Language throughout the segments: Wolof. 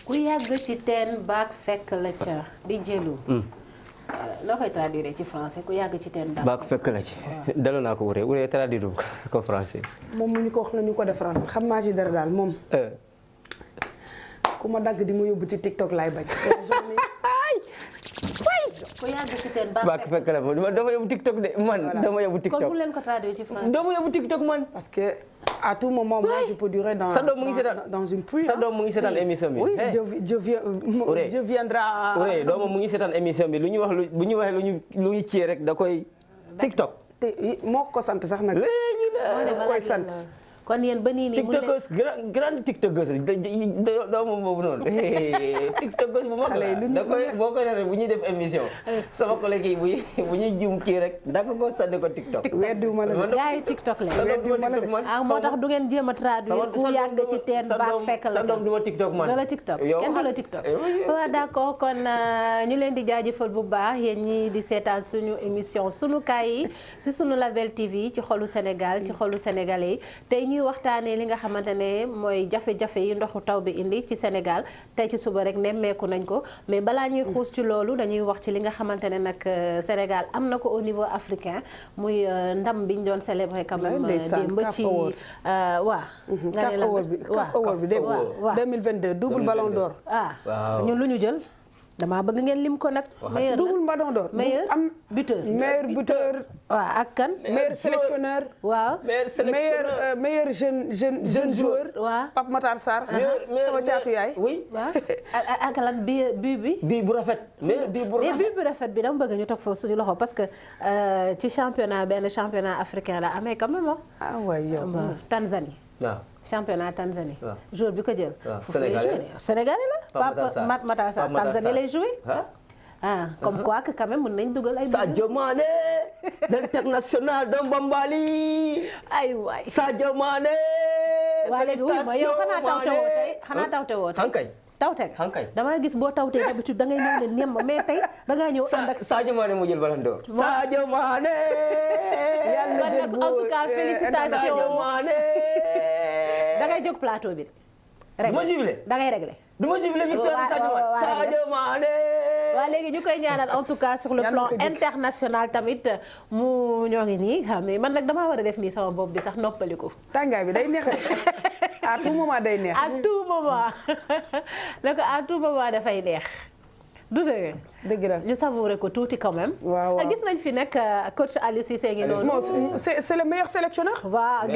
ku yàgg ci teen baag fekk la ca di jëlu. loo koy traduire ci français ku yàgg ci teen baag fekk la ci. delloo naa ko wuree traduire ko français. moom mu ñu ko wax la ñu ko defaral xam naa ci dara daal moom. ku ma dagg di ma yóbbu ci TikTok laay bañ. ku yàgg ci teen baag fekk la moom dama yóbbu TikTok de man. dama yóbbu TikTok kon bu leen ko traduire ci français. dama yóbbu TikTok man. parce que à tout moment moi je peux durer dans une pluie. sa doom mu ngi seetaan émission bi. oui je viendra. oui doomam mu ngi seetaan émission bi lu ñu wax bu ñu waxee lu ñu ci rek da koy TikTok. te moo ko sant sax nag. léegi da koy sant. kon yéen ba nii nii mu tiktokers grande tiktokers doomu boobu noonu tiktokers bu mag la da koy boo koy defee bu ñuy def émission sama collègue yi bu ñuy jum kii rek da ko sànni ko tiktok weddiwuma la de gars yi tiktok la weddiwuma la de moo tax du ngeen jéem a traduire ku yàgg ci teen baag fekk la sa doom du ma tiktok man la tiktok kenn du la tiktok waaw d'accord kon ñu leen di jaajëfal bu baax yéen ñi di seetaan suñu émission sunu kaay yi si sunu Label TV ci xolu Sénégal ci xolu sénégalais yi tey ñuy waxtaanee li nga xamante ne mooy jafe-jafe yi ndoxu taw bi indi ci Sénégal tey ci suba rek nemmeeku nañ ko mais balaa ñuy xuus ci loolu dañuy wax ci li nga xamante ne nag Sénégal am na ko au niveau africain muy ndam bi ñu doon célébrer quand même démb ci waa CAF Award bi démb 2022 double ballon d'or ñun lu ñu jël damaa bëgg ngeen lim ko nag. meilleur double ballon d'or. meilleur buteur. meilleur buteur. waaw ak kan. meilleur sélectionneur. waaw meilleur jeune joueur. waaw Pape Matar Sarr. sama caatu yaay. oui waaw ak lan bii bu rafet. meilleur bii bu rafet bi dama bëgg ñu toog foofu suñu loxo parce que ci benn championnat africain la amee quand même. ah waay yow. Tanzanie. waaw. championnat Tanzanie. jour bi ko jël. Sénégalais la Pape Matar Sarr Tanzanie lay joué. Comme quoi que quand même mën nañ dugal ay. Sadio Mané l'international de Bambali. ay waay Sadio Mané. waa léegi wuy ma yow xanaa tawte woo tey. tawte hankay damaa gis boo tawtee d'habitude da ngay ñëw ne nem mais tey da ngaa ñëw ànd ak Sadio Mané moo jël ballon d'or. Sadio Mané. yàlla na jël bu en tout cas félicitations Sadio Mané. da ngay jóg plateau bi. du ma jubilé da ngay réglé. du ma jubilé victoire Sadio Mané. waaw léegi ñu koy ñaanal en tout cas sur le plan international tamit mu ñoo ngi nii xam ne man nag damaa war a def nii sama bopp bi sax noppaliku. tàngaay bi day neex à tout moment day neex. à tout moment donc à tout moment dafay neex du dëgg. dëgg la ñu savouré ko tuuti quand même. waaw waaw gis nañ fi nag coach Aliou Cissé ngi noonu. c'est le meilleur sélectionneur. waaw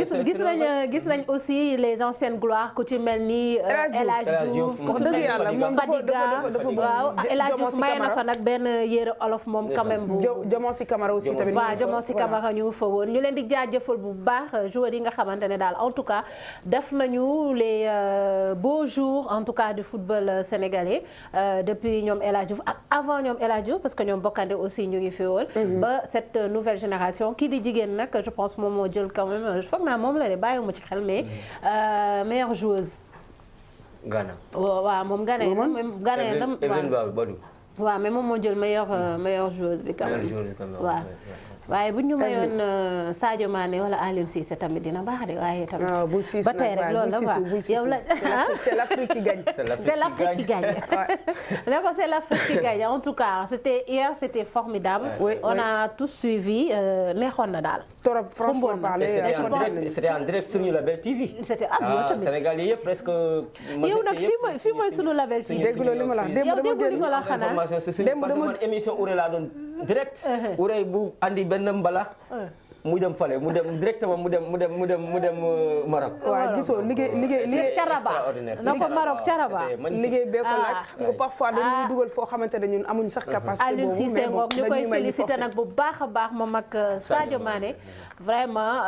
gis nañ aussi les anciennes gloires ku ci mel ni. El Hadj Diouf wax dëgg yàlla moom dafa waaw El Hadj Diouf may na fa nag benn yére olof moom quand même bu. Diomansy Kamara aussi tamit. waaw Diomansy Kamara ñu fa woon ñu leen di jaajëfal bu baax joueurs yi nga xamante ne daal en tout cas def nañu les beaux jours en tout cas du football sénégalais depuis ñoom El Hadj Diouf ak avant ñoom El Hadj Diouf parce que ñoom bokkande aussi ñu ngi fi woon ba cette nouvelle génération kii di jigéen nag je pense moom moo jël quand même foog naa moom la de bàyyiwuma ci xel mais meilleure joueuse Ghana waaw moom Ghana waaw mais moom moo jël meilleure joueuse bi quand même waaw waaye bu ñu mayoon Sadio Mané wala Aliou Cissé tamit dina baax de waaye tamit ba tey rek loolu la waaw yow la c'est l'Afrique qui gagne. c'est l'Afrique qui gagne. D'accord, c'est l'Afrique qui gagne en tout cas c'était formidable. On a tous suivi neexoon na daal. trop franchement parler c'était en direct sur Label TV. c'était Sénégal yi yëpp presque. yow nag fii mooy sunu Label TV. dégg nga li ma la wax démb dama jël émission Ouré laa doon direct. Ouré bu andi benn mbalax mu dem fale mu dem directement mu dem Maroc. waaw gisoo liggéey Caraba na ko Maroc Caraba liggéey bee ko laaj xam nga parfois dañuy dugal foo xamante ne ñun amuñ sax capacité boobu. Aliou Cissé ngoog ñu koy félicité nag bu baax a baax moom ak Sadio Mané vraiment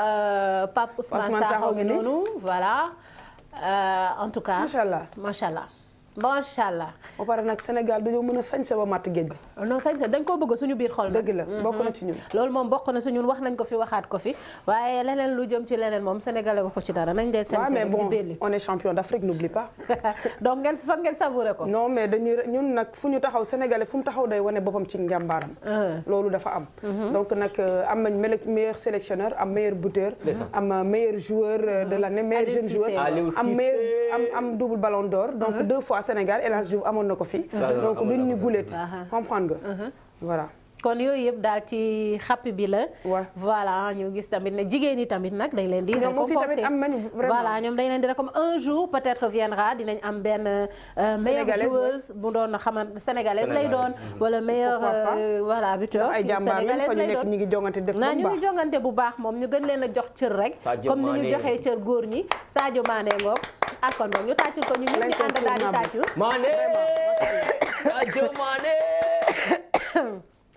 Pape Ousmane Sakho ngi noonu voilà en tout cas macha allah. ba pare nag Sénégal dañoo mën a sañse ba matt géej gi. non sañse dañ koo bëgg suñu biir xol. dëgg la bokk na ci ñun. loolu moom bokk na ci ñun wax nañ ko fi waxaat ko fi waaye leneen lu jëm ci leneen moom sénégalais waxu ci dara nañ dee. sañse mais bon on est champion d'Afrique n'oublie pas. donc ngeen savouré ko. non mais ñun nag fu ñu taxaw sénégalais fu mu taxaw day wane boppam ci njàmbaaram. loolu dafa am. donc nag am nañ meilleur sélectionneur am meilleur buteur. am meilleur joueur de l'année meilleur jeune joueur am meilleur am double ballon d'or donc 2 fois Sénégal El Hadji Diouf amoon na ko fi donc duñ ñu gulet comprendre nga voilà kon yooyu yëpp daal ci xappi bi la. voilà ñu gis tamit ne jigéen ñi tamit nag dañ leen di. ñoom aussi tamit am nañu vraiment voilà ñoom dañ leen di comme un jour peut-être viendra dinañ am benn meilleure joueuse bu doon xamante sénégalaise lay doon. wala meilleure voilà buteur. ay jàmbaar lañ fa ñu nekk ñu ngi jongante def bu baax ñu ngi jongante bu baax moom ñu gën leen a jox cër rek. comme ni ñu joxee cër góor ñi Sadio Mané ngoog ak kon ñu tàccul ko ñu ñëpp ñu ànd daal di tàccul. Mané Sadio Mané.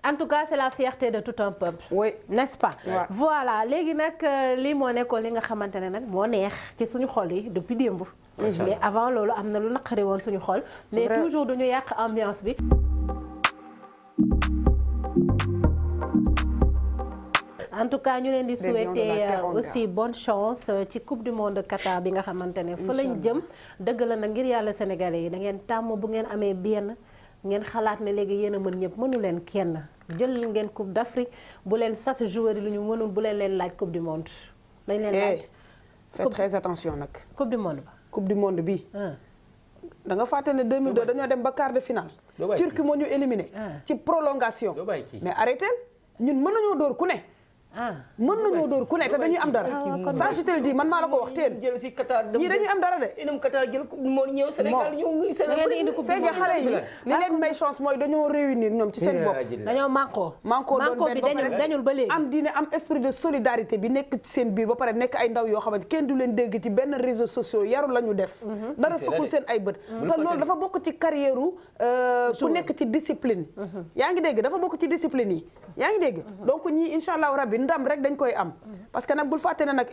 En tout cas c'est la fierté de tout un peuple. oui n'est-ce pas. voilà léegi nag lii moo nekkoon li nga xamante ne nag moo neex ci suñu xol yi depuis démb. mais avant loolu am na lu naqari woon suñu xol. mais toujours duñu yàq ambiance bi. en tout cas ñu leen di souhaiter aussi bonne chance ci coupe du monde Qatar bi nga xamante ne fa lañ jëm. dëgg la nag ngir yàlla sénégalais yi da ngeen tàmm bu ngeen amee benn. ngeen xalaat ne léegi yéen a mën ñëpp mënu leen kenn jël ngeen coupe d'Afrique bu leen sas joueur yi lu ñu mënul bu leen laaj coupe du monde. dañ leen laaj faites très attention nag. coupe du monde ba. coupe du monde bi. da nga fàtte ne 2002 dañoo dem ba quart de finale. Turquie moo ñu éliminé. ci prolongation. mais arrêté ñun mën nañoo dóor ku ne. mën nañoo dóor ku ne te dañuy am dara. ça je te le dis man maa la ko wax teel. jël si Qatar ñii dañuy am dara de. inam Qatar jël coupe du monde ñëw Sénégal ñëw c'est que xale yi li leen may chance mooy dañoo réunir ñoom ci seen bopp. dañoo manko doon benn bi dañul ba léegi. am diine am esprit de solidarité bi nekk ci seen biir ba pare nekk ay ndaw yoo xamante kenn du leen dégg ci benn réseaux sociaux yaru la ñu def. dara fekkul seen ay bët. te loolu dafa bokk ci carrière ku nekk ci discipline. yaa ngi dégg dafa bokk ci discipline yi. yaa ngi dégg donc ñii incha allahu rabbi ndam rek dañ koy am parce que nag bul fàtte ne nag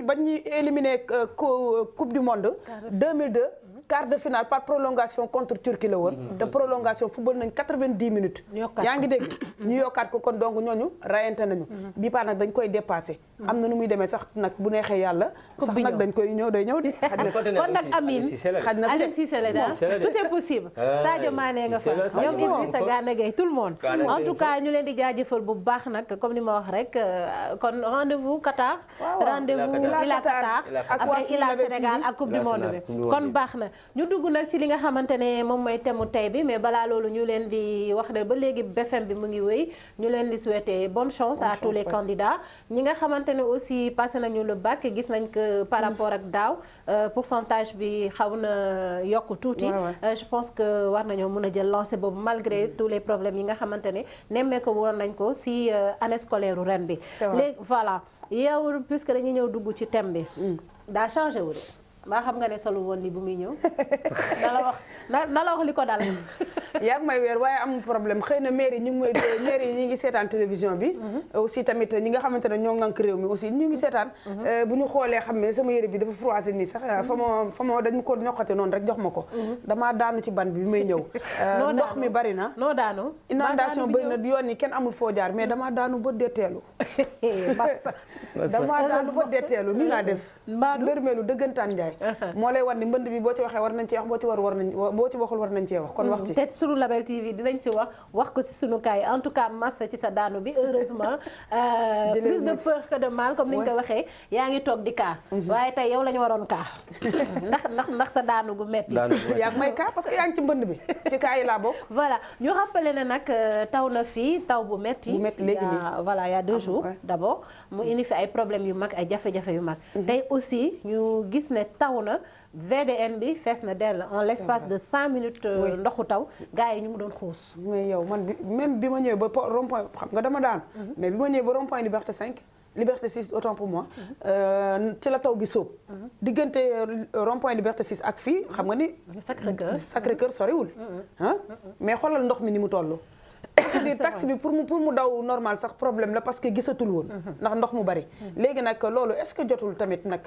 bañ ñuy éliminé coupe du monde 2002 quart de finale par prolongation contre Turquie la woon te prolongation football nañ 90 minutes yaa ngi dégg ñu yokkaat ko kon donc ñooñu rayante nañu bii paa nag dañ koy dépassé am na nu muy demee sax nag bu neexee yàlla sax nag dañ koy ñëw day ñëw di xaj na kon nag Amine xaj na Aliou Cissé la daal tout est possible Sadio Mané nga fa ñoom Idrissa Gana Gueye tout le monde en tout cas ñu leen di jaajëfal bu baax nag comme ni ma wax rek kon rendez-vous Qatar rendez-vous Ila Qatar après Ila Sénégal ak coupe du monde bi kon baax na ñu dugg nag ci li nga xamante ne moom mooy thème tey bi mais balaa loolu ñu leen di wax ne ba léegi BFM bi mu ngi wéy ñu leen di souhaiter bonne chance à tous les candidats ñi nga xamante ne aussi passé nañu le bac gis nañ que par rapport ak daaw pourcentage bi xaw na yokk tuuti je pense que war nañoo mën a jël lancer boobu malgré tous les problèmes yi nga xamante ne nemmee ko woon nañ ko si année scolaire ren bi léegi voilà yow puisque dañuy ñëw dugg ci thème bi daa changé wu de maa xam nga ne solu woon li bu muy ñëw na la wax li ko dal yaa ngi may weer waaye amul problème xëy na maire yi ñu ngi may maire yi ñu ngi seetaan télévision bi aussi tamit ñi nga xamante ne ñoo ngànk réew mi aussi ñu ngi seetaan bu ñu xoolee xam ne sama yére bi dafa froissé nii sax fa ma dañu ko ñoqate noonu rek jox ma ko damaa daanu ci ban bi may ñëw ndox mi bari na noo daanu inondation bari na yoon yi kenn amul foo jaar mais damaa daanu ba detteelu damaa daanu ba detteelu nii laa def ndërmeelu dëggantaan njaay moo lay wan ni mbënd bi boo ci waxee war nañ cee wax boo ci waxul war nañ cee wax kon wax ci peut-être sunu Label TV dinañ si wax ko si sunu kaay en tout cas massa ci sa daanu bi heureusement plus de peur que de mal comme ni ñu ko waxee yaa ngi toog di kaa waaye tey yow la ñu waroon kaa ndax sa daanu gu metti yaa ngi may kaa parce que yaa ngi ci mbënd bi ci kaa yi laa bokk voilà ñu rappelé ne nag taw na fii taw bu metti léegi nii voilà il y a 2 jours d'abord mu indi fi ay problèmes yu mag ay jafe-jafe yu mag tey aussi ñu gis ne taw na VDN bi fees na dell en l'espace de 5 minutes ndoxu taw gars yi ñu ngi doon xuus mais yow man même bi ma ñëwee ba rond-point xam nga dama daan mais bi ma ñëwee ba rond-point Liberté 5 Liberté 6 autant pour moi ci la taw bi sóob diggante rond-point Liberté 6 ak fii xam nga ni Sacré-Cœur soriwul mais xoolal ndox mi ni mu toll c'est-à-dire taxi bi pour mu daw normal sax problème la parce que gisatul woon ndax ndox mu bari léegi nag loolu est-ce que jotul tamit nag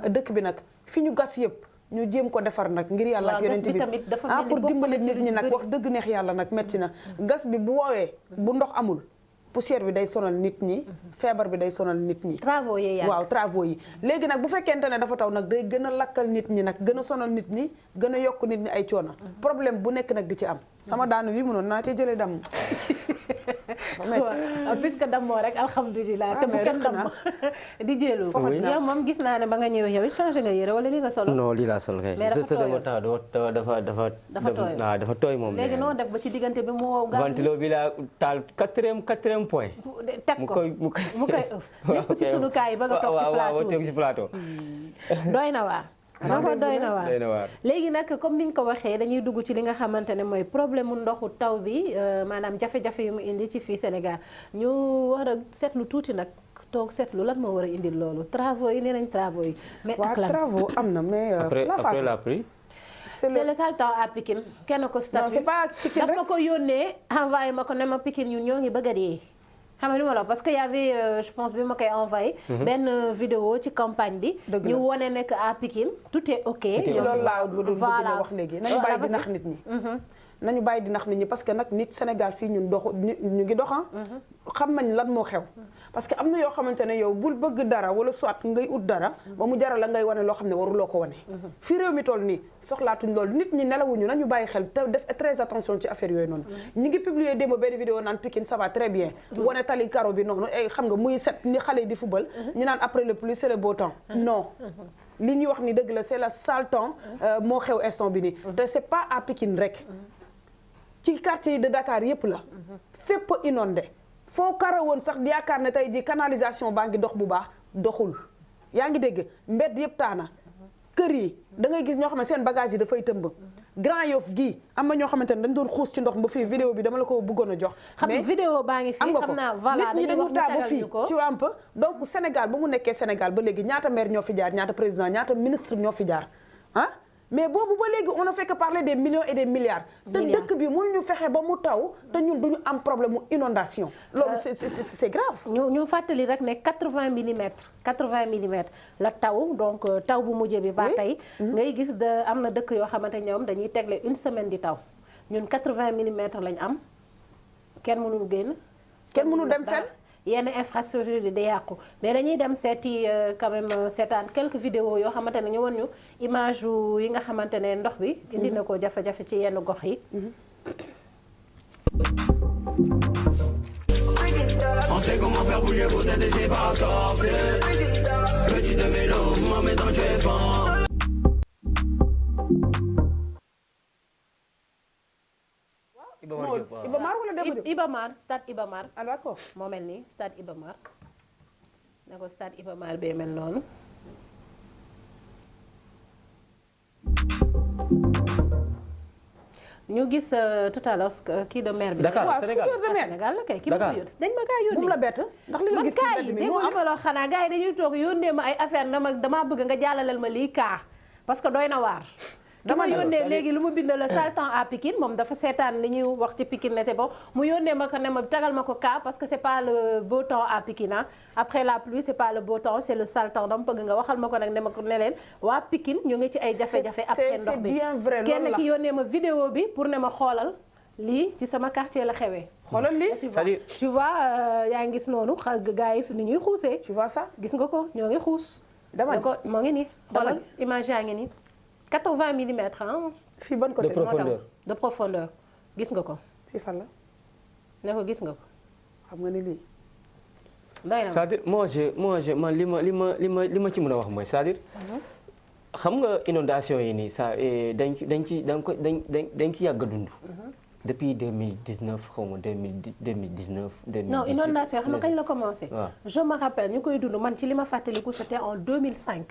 dëkk bi nag fi ñu gas yëpp ñu jéem ko defar nag ngir yàlla ak yonent bi pour dimbali nit ñi nag wax dëgg neex yàlla nag metti na gas bi bu woowee bu ndox amul poussière bi day sonal nit ñi feebar bi day sonal nit ñi travaux yi waaw travaux yi léegi nag bu fekkente ne dafa taw nag day gën a lakkal nit ñi nag gën a sonal nit ñi gën a yokk nit ñi ay coono problème bu nekk nag di ci am sama daanu wi mënoon naa cee jëlee dam puisque damoo rek alhamdulilah te bu kenn damm di jëlu yow moom gis naa ne ba nga ñëwee yow it changé nga yére wala li nga solo non lii laa sol kay dafa tooy moom léegi noo def ba ci diggante bi mu wow gaaw ventilo bi laa taal quatrième point teg ko mu koy ëf lépp ci sunu kaay ba nga toog ci plateau doy na waar doy na waar léegi nag comme niñ ko waxee dañuy dugg ci li nga xamante ne mooy problème mu ndoxu taw bi maanaam jafe-jafe yu mu indi ci fii Sénégal ñu war a seetlu tuuti nag toog seetlu lan moo war a indil loolu travaux yi nee nañ travaux yi mais ak lan travaux am na mais après la pluie c'est le sale temps à Pikine kenn ko statut non c'est pas Pikine rek daf ma ko yónnee envoyé ma ko ne ma Pikine ñun ñoo ngi bëgg a dee xam nga li ma la parce que y avait je pense bi ma koy envoyé benn vidéo ci campagne bi ñu wone nekk à Pikine tout est ok ci loolu laa bëgg wax léegi nañu bàyyi di nax nit ñi nañu bàyyi di nax nit ñi parce que nag nit Sénégal fii ñun ñu ngi doxan xam nañ lan moo xew parce que am na yoo xamante ne yow bul bëgg dara wala soit ngay ut dara ba mu jaral la ngay wane loo xam ne waruloo ko wane fii réew mi toll nii soxlaatuñ loolu nit ñi nelawuñu nañu bàyyi xel te def très attention ci affaire yooyu noonu ñi ngi publier démb benn vidéo naan Pikine ça va très bien wane tali karo bi noonu xam nga muy set ni xale yi di football ñu naan après le pluie c'est le beau temps non li ñuy wax ni dëgg la c'est le sale temps moo xew instant bi nii te c'est pas à Pikine rek ci quartier yi de Dakar yépp la fépp inondé foo kara woon sax yaakaar ne tey ji canalisation baa ngi dox bu baax doxul yaa ngi dégg mbedd yëpp taana kër yi da ngay gis ñoo xam ne seen bagage yi dafay tëmb Grand Yoff gii am na ñoo xamante ne dañ doon xuus ci ndox ba fii vidéo bi dama la ko bëggoon a jox mais vidéo baa ngi fii xam naa voilà nit ñi dañu taa ba fii ci un peu donc Sénégal ba mu nekkee Sénégal ba léegi ñaata maire ñoo fi jaar ñaata président ñaata ministre ñoo fi jaar ah mais boobu ba léegi on a fait que parler des millions et des milliards te dëkk bi mënuñu fexe ba mu taw te ñun duñu am problème mu inondation loolu c'est grave ñu fàttali rek ne 80 millimètres la taw donc taw bu mujj bi ba tey ngay gis am na dëkk yoo xamante ñoom dañuy tegle une semaine di taw ñun 80 millimètres lañ am kenn mënul génn kenn mënul dem fenn yenn infrastructure di yàqu mais dañuy dem seeti quand même seetaan quelques vidéos yoo xamante ne ñu won ñu image yi nga xamante ne ndox bi indi na ko jafe-jafe ci yenn gox yi On sait comment faire bouger vos têtes et c'est pas sorcier. Petit de mélo, maman dans tu es fort. Iba Mar wala Demba Diop Iba Mar stade Iba Mar ah d'accord moo mel nii stade Iba Mar ne ko stade Iba Mar bee mel noonu ñu gis tout à l'heure kii de maire bi Dakar Sénégal la kay ki ma ko yónni dañ ma kaa yónni moom la bett ndax li nga gis ci mbedd mi moo am loo xanaa gars yi dañuy toog yónnee ma ay affaire damaa bëgg nga jàllaleel ma lii kaa parce que doy na waar dama yónnee léegi lu mu bind la sale temps à Pikine moom dafa seetaan li ñuy wax ci Pikine ne c'est bon mu yónnee ma ko ne ma tagal ma ko cas parce que c'est pas le beau temps à Pikine après la pluie c'est pas le beau temps c'est le sale temps dama bëgg nga waxal ma ko nag ne leen waa Pikine ñu ngi ci ay jafe-jafe après ndox bi kenn ki yónnee ma vidéo bi pour ne ma xoolal lii ci sama quartier la xewee xoolal lii tu vois yaa ngi gis noonu gars yi ni ñuy xuusee tu vois ça gis nga ko ñoo ngi xuus dama ko moo ngi nii xoolal image yaa ngi nii 80 millimètres fii ban côté de profondeur gis nga ko. fii fan la. ne ko gis nga ko. xam nga ni lii. c'est-à-dire man li ma ci mën a wax mooy c'est-à-dire xam nga inondation yi nii ça dañ ci yàgg a dund. depuis 2019 xaw ma 2019. non inondation xam nga kañ la commencé. waaw je me rappelle ñu koy dund man ci li ma fàttaliku c'était en 2005.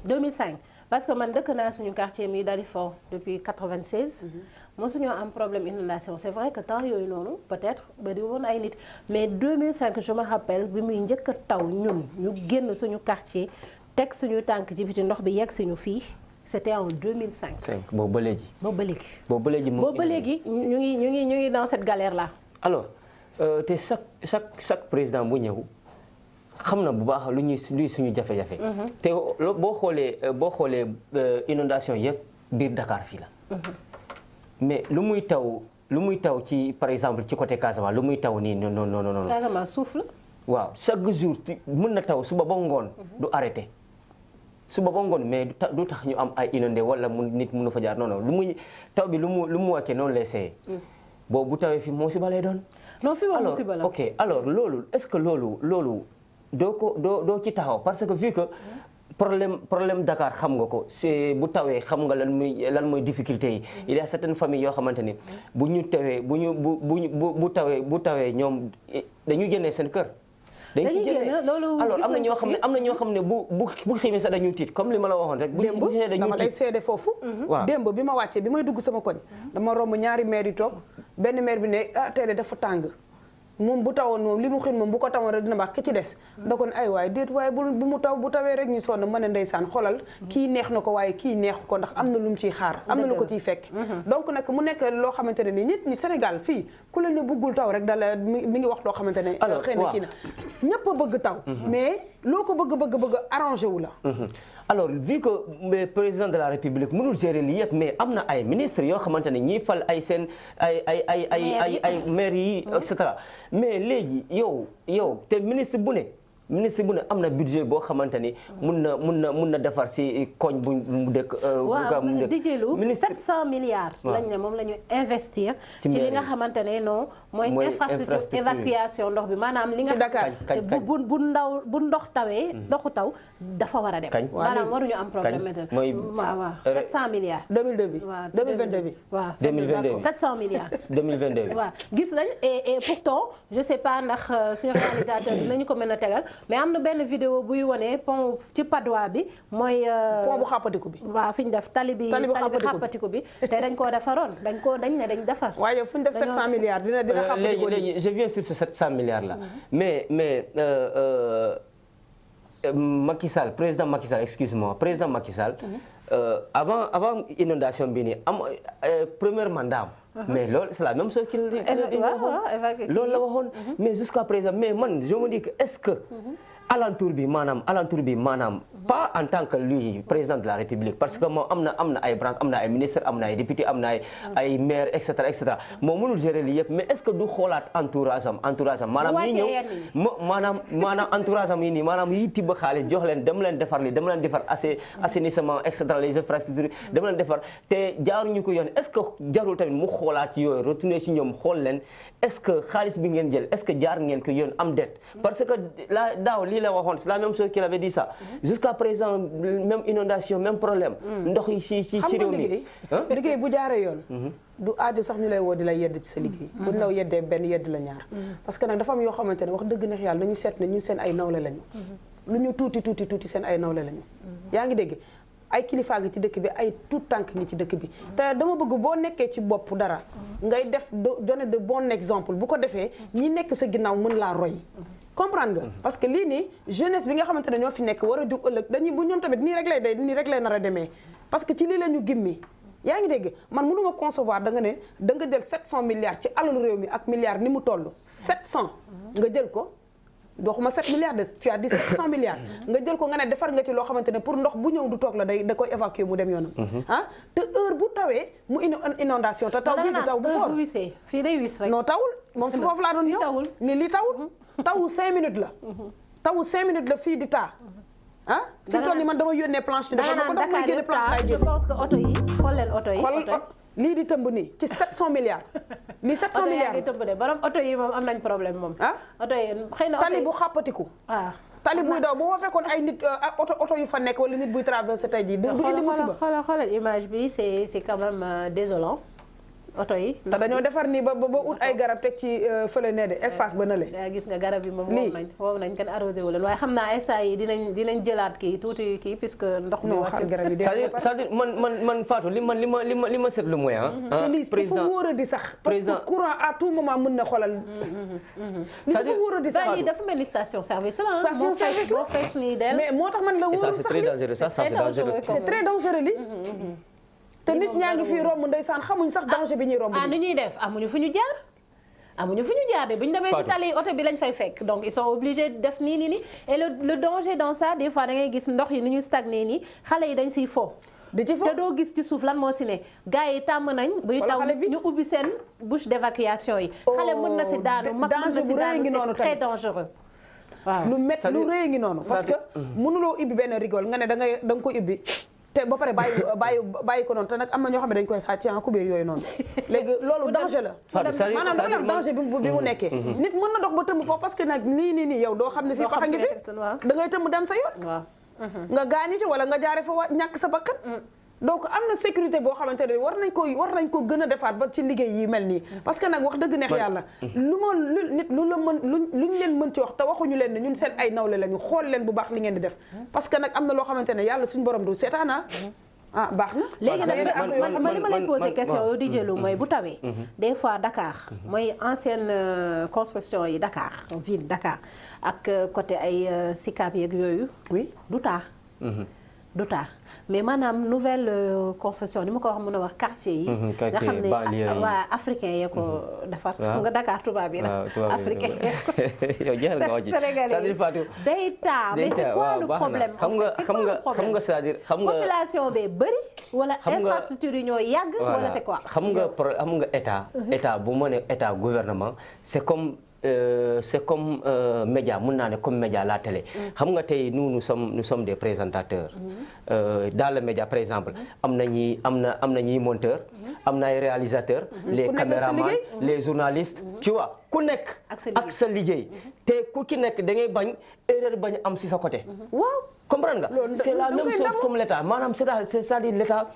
2005 parce que man dëkk naa suñu quartier mi Dalifort depuis 96. mosuñoo am problème inondation c'est vrai que temps yooyu noonu peut-être bari woon ay nit mais 2005 je me rappelle bi muy njëkk a taw ñun ñu génn suñu quartier teg suñu tànk ci biti ndox bi yegg suñu fii. c'était en 2005. boobu ba léegi. boobu ba léegi. boobu ba léegi ñu ngi dans cette galère là. alors te chaque président bu ñëw xam na bu baax luy suñu jafe-jafe. te boo xoolee inondation yëpp biir Dakar fii la. mais lu muy taw ci par exemple ci côté Casamance lu muy taw nii non. Casamance suuf la. waaw chaque jour mën na taw suba ba ngoon du arrêté. suba ba ngoon mais du tax ñu am ay inondé wala nit mënu fa jaar non lu muy taw bi lu mu wàccee noonu lay seeyee. boobu bu tawee fii musiba lay doon. non fi moom musiba la. ok alors loolu est-ce que loolu doo ci taxaw parce que vu que problème Dakar xam nga ko c'est bu tawee xam nga lan mooy difficulté yi. il y a certaines familles yoo xamante ni bu ñu tawee bu tawee ñoom dañuy génnee seen kër. dañuy génne loolu alors am na ñoo xam ne bu xiimee sax dañuy tiit comme li ma la waxoon rek. démb dama lay seede foofu. waaw démb bi ma wàccee bi may dugg sama koñ. dama romb ñaari maire yi toog benn maire bi ne tey de dafa tàng. moom bu tawoon moom li mu xin moom bu ko tawoon rek dina baax ki ci des da kon ay waay déet waaye bu mu taw bu tawee rek ñu sonn mën a ndeysaan xolal kii neex na ko waaye kii neexu ko ndax am na lu mu ciy xaar am na lu ko ciy fekk donc nag mu nekk loo xamante ne nii nit ñi Sénégal fii ku la ne bëggul taw rek dala mi ngi wax loo xamante ne xëy na kii na ñëpp a bëgg taw mais loo ko bëgg arrangé wu la alors vu que le président de la République mënul gérer lii yëpp mais am na ay ministres yoo xamante ne ñiy fal ay seen ay maires yi et cetera mais léegi yow te ministre bu ne am na budget boo xamante ni mun na defar si koñ bu mu dëkk. waaw di jëlu 700 milliards. lañ ne moom la ñu investir. ci li nga xamante ne non mooy infrastructure évacuation ndox bi maanaam li nga. ci Dakar bu ndox tawee. ndoxu taw dafa war a dem. maanaam waruñu am problème. mooy waaw 700 milliards. 2002 bi 2022 bi. waaw 2022 700 milliards. 2022 bi. waaw gis nañ et pourtant je sais pas ndax suñu réalisateur dinañu ko mën a tegal. mais am na benn vidéo buy wone pont ci Padois bi mooy. pont bu xàppatiku bi. waaw fi ñu def tali bi xàppatiku bi te dañ koo defaroon dañ ne dañ defar. waaye fu ñu def 700 milliards dina xàppatiku. léegi je viens sur ce 700 milliards là. mais Macky Sall président Macky Sall avant inondation bi nii am premier mandat am. mais loolu c'est la même chose qu'il loolu la waxoon. mais jusqu'à présent mais man je me dis que est-ce que. alentour bi maanaam pas en tant que lui président de la République parce que moom am na ay branche am na ay ministre am na ay député am na ay maire et cetera moom mënul gérer lii yëpp mais est-ce que du xoolaat entourage am maanaam ñi ñëw maanaam entourage am yi nii maanaam yi tibb xaalis jox leen dem leen defar assainissement et cetera les infrastructures dem leen defar te jaaruñu ko yoon est-ce que jarul tamit mu xoolaat ci yooyu retourner ci ñoom xool leen est-ce que xaalis bi ngeen jël est-ce que jaar ngeen ko yoon am det parce que daaw la waxoon c'est la même chose qu'il avait dit ça jusqu'à présent même inondation même problème ndox yi ci réew mi liggéey bu jaaree yoon du aajo sax ñu lay woo di la yedd ci sa liggéey buñ la yeddee benn yedd la ñaar parce que nag dafa am yoo xamante ne wax dëgg neex yàlla nañu seet ne ñun seen ay nawle lañu lu ñu tuuti seen ay nawle lañu yaa ngi dégg ay kilifaa ngi ci dëkk bi ay tout tànk ngi ci dëkk bi te dama bëgg boo nekkee ci bopp dara ngay def donner de bon exemple bu ko defee ñi nekk sa ginnaaw mën laa roy comprendre nga parce que lii nii jeunesse bi nga xamante ne ñoo fi nekk war a jóg ëllëg dañuy bu ñoom tamit nii rek lay nar a demee parce que ci lii la ñu gimmi yaa ngi dégg man mënuma concevoir da nga jël 700 milliards ci alalu réew mi ak milliards ni mu toll 700 nga jël ko doxuma 7 milliards de tu as dit 700 milliards nga jël ko nga ne defar nga ci loo xamante ne pour ndox bu ñëw du toog la da koy évacuer mu dem yoonam te heure bu tawee mu inondation te taw bii du taw bu fort fii day wis rek non tawul moom si foofu laa doon ñëw ni lii tawul tawu 5 minutes la tawu 5 minutes la fii di taa fi mu toll nii man dama yónnee planche ñu defal ma ko ndax mooy génne planche laay génne je pense que oto yi xool leen oto yi lii di tëmb nii ci 700 milliards lii 700 milliards di tëmb de borom oto yi moom am nañ problème moom oto yi xëy na tali bu xàppatiku tali buy daw bu ma fekkoon ay nit oto yu fa nekk wala nit buy traversé tey jii du indi musiba xoolal image bi c'est quand même désolant oto yi te dañoo defar nii ba ut ay garab teg ci fële nee de espace ba nële. gis nga garab yi moom wow nañ kenn arrosé wu leen waaye xam naa instant yi dinañ jëlaat tuuti puisque ndox mi wàcc garab yi c'est-à-dire man Fatou li ma seetlu mooy te lii dafa wóor a di sax parce que courant à tout moment mën na xoolal dafa wóor a di sax yi dafa mel ni station service la station service la fees nii del mais moo tax man la wóorul sax c'est très dangereux li te nit ñaa ngi fii romb ndeysaan xamuñ sax danger bi ñuy romb. nu ñuy def amuñu fu ñu jaar de bu ñu demee ci tali oto bi lañ fay fekk donc ils sont obligés def nii et le danger dans ça des fois da ngay gis ndox yi ni ñu stagné nii xale yi dañ siy fo. di ci fo te doo gis ci suuf lan moo si ne gars yi tàmm nañ. buy taw ñu ubbi seen bouche d'évacuation yi. xale mën na si daanu mag mën na si daanu c'est très dangereux. waaw lu rëy ngi noonu parce que mënuloo ubbi benn rigole nga ne da nga ko ubbi. te ba pare bàyyi ko noonu te nag am na ñoo xam ne dañ koy sàcc en kubéer yooyu noonu léegi loolu danger la maanaam dafa def danger bi mu nekkee nit mën na dox ba tëmb foofu parce que nag nii yow doo xam ne fii paxa ngi fi da ngay tëmb dem sa yoon nga gaañu ci wala nga jaare fa ñàkk sa bakkan donc am na sécurité boo xamante ne war nañ ko gën a defaat ba ci liggéey yi mel nii parce que nag wax dëgg neex yàlla nit lu ñu leen mën ci wax te waxuñu leen ne ñun seen ay nawle lañu xool leen bu baax li ngeen di def parce que nag am na loo xamante ne yàlla suñu borom du seetaana baax na léegi nag li ma lay posé question yow di jëlu mooy bu tawee des fois Dakar mooy ancienne construction yi Dakar ville Dakar ak côté ay Sicap yeeg yooyu oui du taa mais maanaam nouvelle construction ni ma ko wax mën a wax quartier yi nga xam ne waa africain yee ko defar nga Dakar tubaab yi la africain yow jeexal nga wax ji c'est-à-dire Fatou day taa mais c'est quoi le problème xam nga c'est-à-dire xam nga population bee bëri wala infrastructure yi ñoo yàgg wala c'est quoi xam nga état bu ma ne état gouvernement c'est comme média mun naa ne comme média la télé xam nga tey nous sommes des présentateurs dans le média par exemple am na ñuy monteur am na ay réalisateurs les caméramans les journalistes tu vois ku nekk ak sa liggéey te ku ki nekk da ngay bañ erreur bañ am si sa côté waaw comprendre nga c'est la même chose comme l'état maanaam c'est-à-dire l'état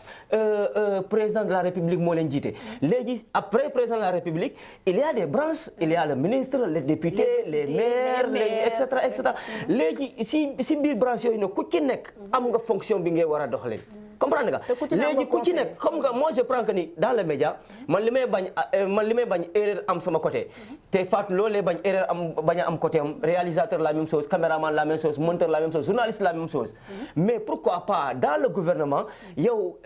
président de la république moo leen jiite léegi après président de la république il y a des branches il y a le ministre les députés les maires et cetera léegi si biir branche yooyu nag ku ci nekk am nga fonction bi ngay war a doxalee comprendre nga léegi ku ci nekk comme nga moi je prends que ni dans les médias man li may bañ erreur am sama côté te Fatou loolee bañ erreur bañ a am côté am réalisateur la même chose caméraman la même chose monteur la même chose journaliste la même chose mais pourquoi pas dans le gouvernement yow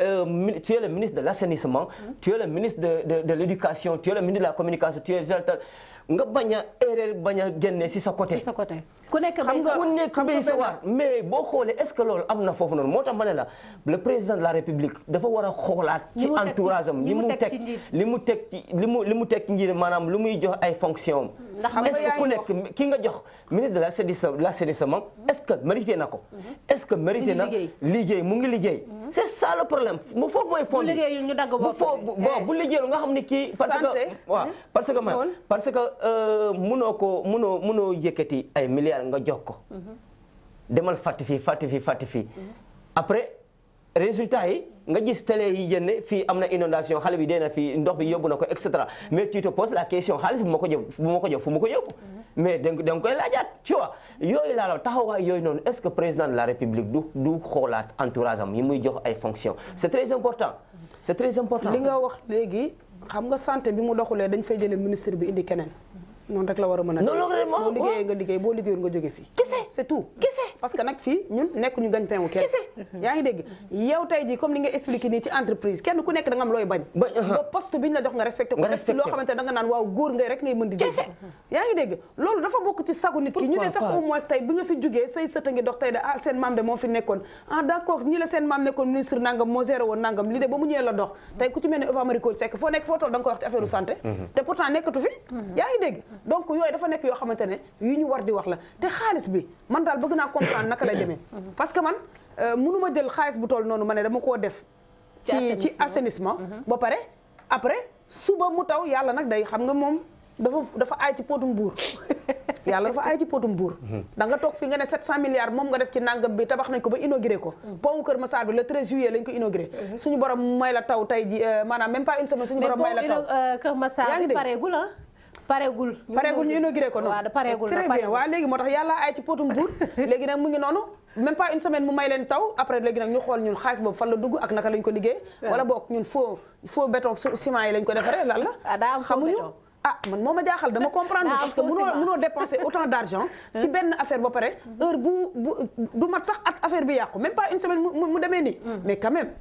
tu es le ministre de l'assainissement tu es le ministre de l'éducation tu es le ministre de la communication tu es nga bañ a erreur bañ a génne si sa côté. ku nekk bay sa waar mais boo xoolee est-ce que loolu am na foofu noonu moo tax ma ne la le président de la république dafa war a xoolaat ci entourage am li mu teg ci njiit maanaam lu muy jox ay fonction am est-ce que ku nekk ki nga jox ministre de l'assainissement est-ce que mérité na ko est-ce que mérité na liggéey mu ngi liggéey c'est ça le problème mu foofu mooy fond bu liggéeyul nga xam ne kii parce que mënoo yëkkati ay milliards nga jox ko demal fàtti fii après résultat yi nga gis télé yi jënne fii am na inondation xale bi dee na fii ndox bi yóbbu na ko et cetera mais tu te poses la question xaalis bu ma ko jox fu ma ko yóbbu mais da nga koy laajaat tu vois yooyu laa la taxawaay yooyu noonu est-ce que président de la république du xoolaat entourage am yi muy jox ay fonctions c'est très important li nga wax léegi xam nga santé bi mu doxulee dañ fay jëlee ministre bi indi keneen noonu rek la war a mën a boo liggéeyee nga liggéey boo liggéeyul nga jóge fii c'est tout parce que nag fii ñun nekk ñu gagne-pain wu kenn yaa ngi dégg yow tey jii comme li nga expliqué nii ci entreprise kenn ku nekk da nga am looy bañ ba poste bi ñu la jox nga respecté ko def ci loo xamante da nga naan waaw góor ngay rek ngay mën di jël yaa ngi dégg loolu dafa bokk ci sagu nit ki ñu ne sax au moins tey bi nga fi jógee say sët a ngi dox tey de seen maam de moo fi nekkoon d'accord ñi la seen maam nekkoon ministre nangam moo géré woon nangam li de ba mu ñëwee la dox tey ku ci mel ne Eva Marie Coll Seck foo nekk foo toll da nga koy wax ci affaire santé te pourtant nekkatu fi yaa ngi dégg donc yooyu dafa nekk yoo xamante ne yu ñu war di wax la te xaalis bi man daal bëgg naa comprendre naka lay demee parce que man mënuma jël xaalis bu toll noonu ma ne dama koo def ci assainissement ba pare après suba mu taw yàlla nag day xam nga moom dafa aay ci potum buur yàlla dafa aay ci potum buur da nga toog fi nga ne 700 milliards moom nga def ci nangam bi tabax nañ ko ba inauguré ko pont Kër Massar bi le 13 juillet lañ ko inauguré suñu borom may la taw tey ji maanaam même pas une semaine suñu borom may la taw Kër Massar bi pareegul ñu inauguré ko noonu très bien waaw léegi moo tax yàlla ay ci potum buur léegi nag mu ngi noonu même pas une semaine mu may leen taw après léegi nag ñu xool ñun xaalis boobu fan la dugg ak naka lañ ko liggéey wala boog ñun faux béton ciment yi lañ ko defaree lan la xamuñu man moo ma jaaxal dama comprendre parce que mënoo dépenser autant d'argent ci benn affaire ba pare heure bu du mat sax at affaire bi yàqu même pas une semaine mu demee nii mais quand même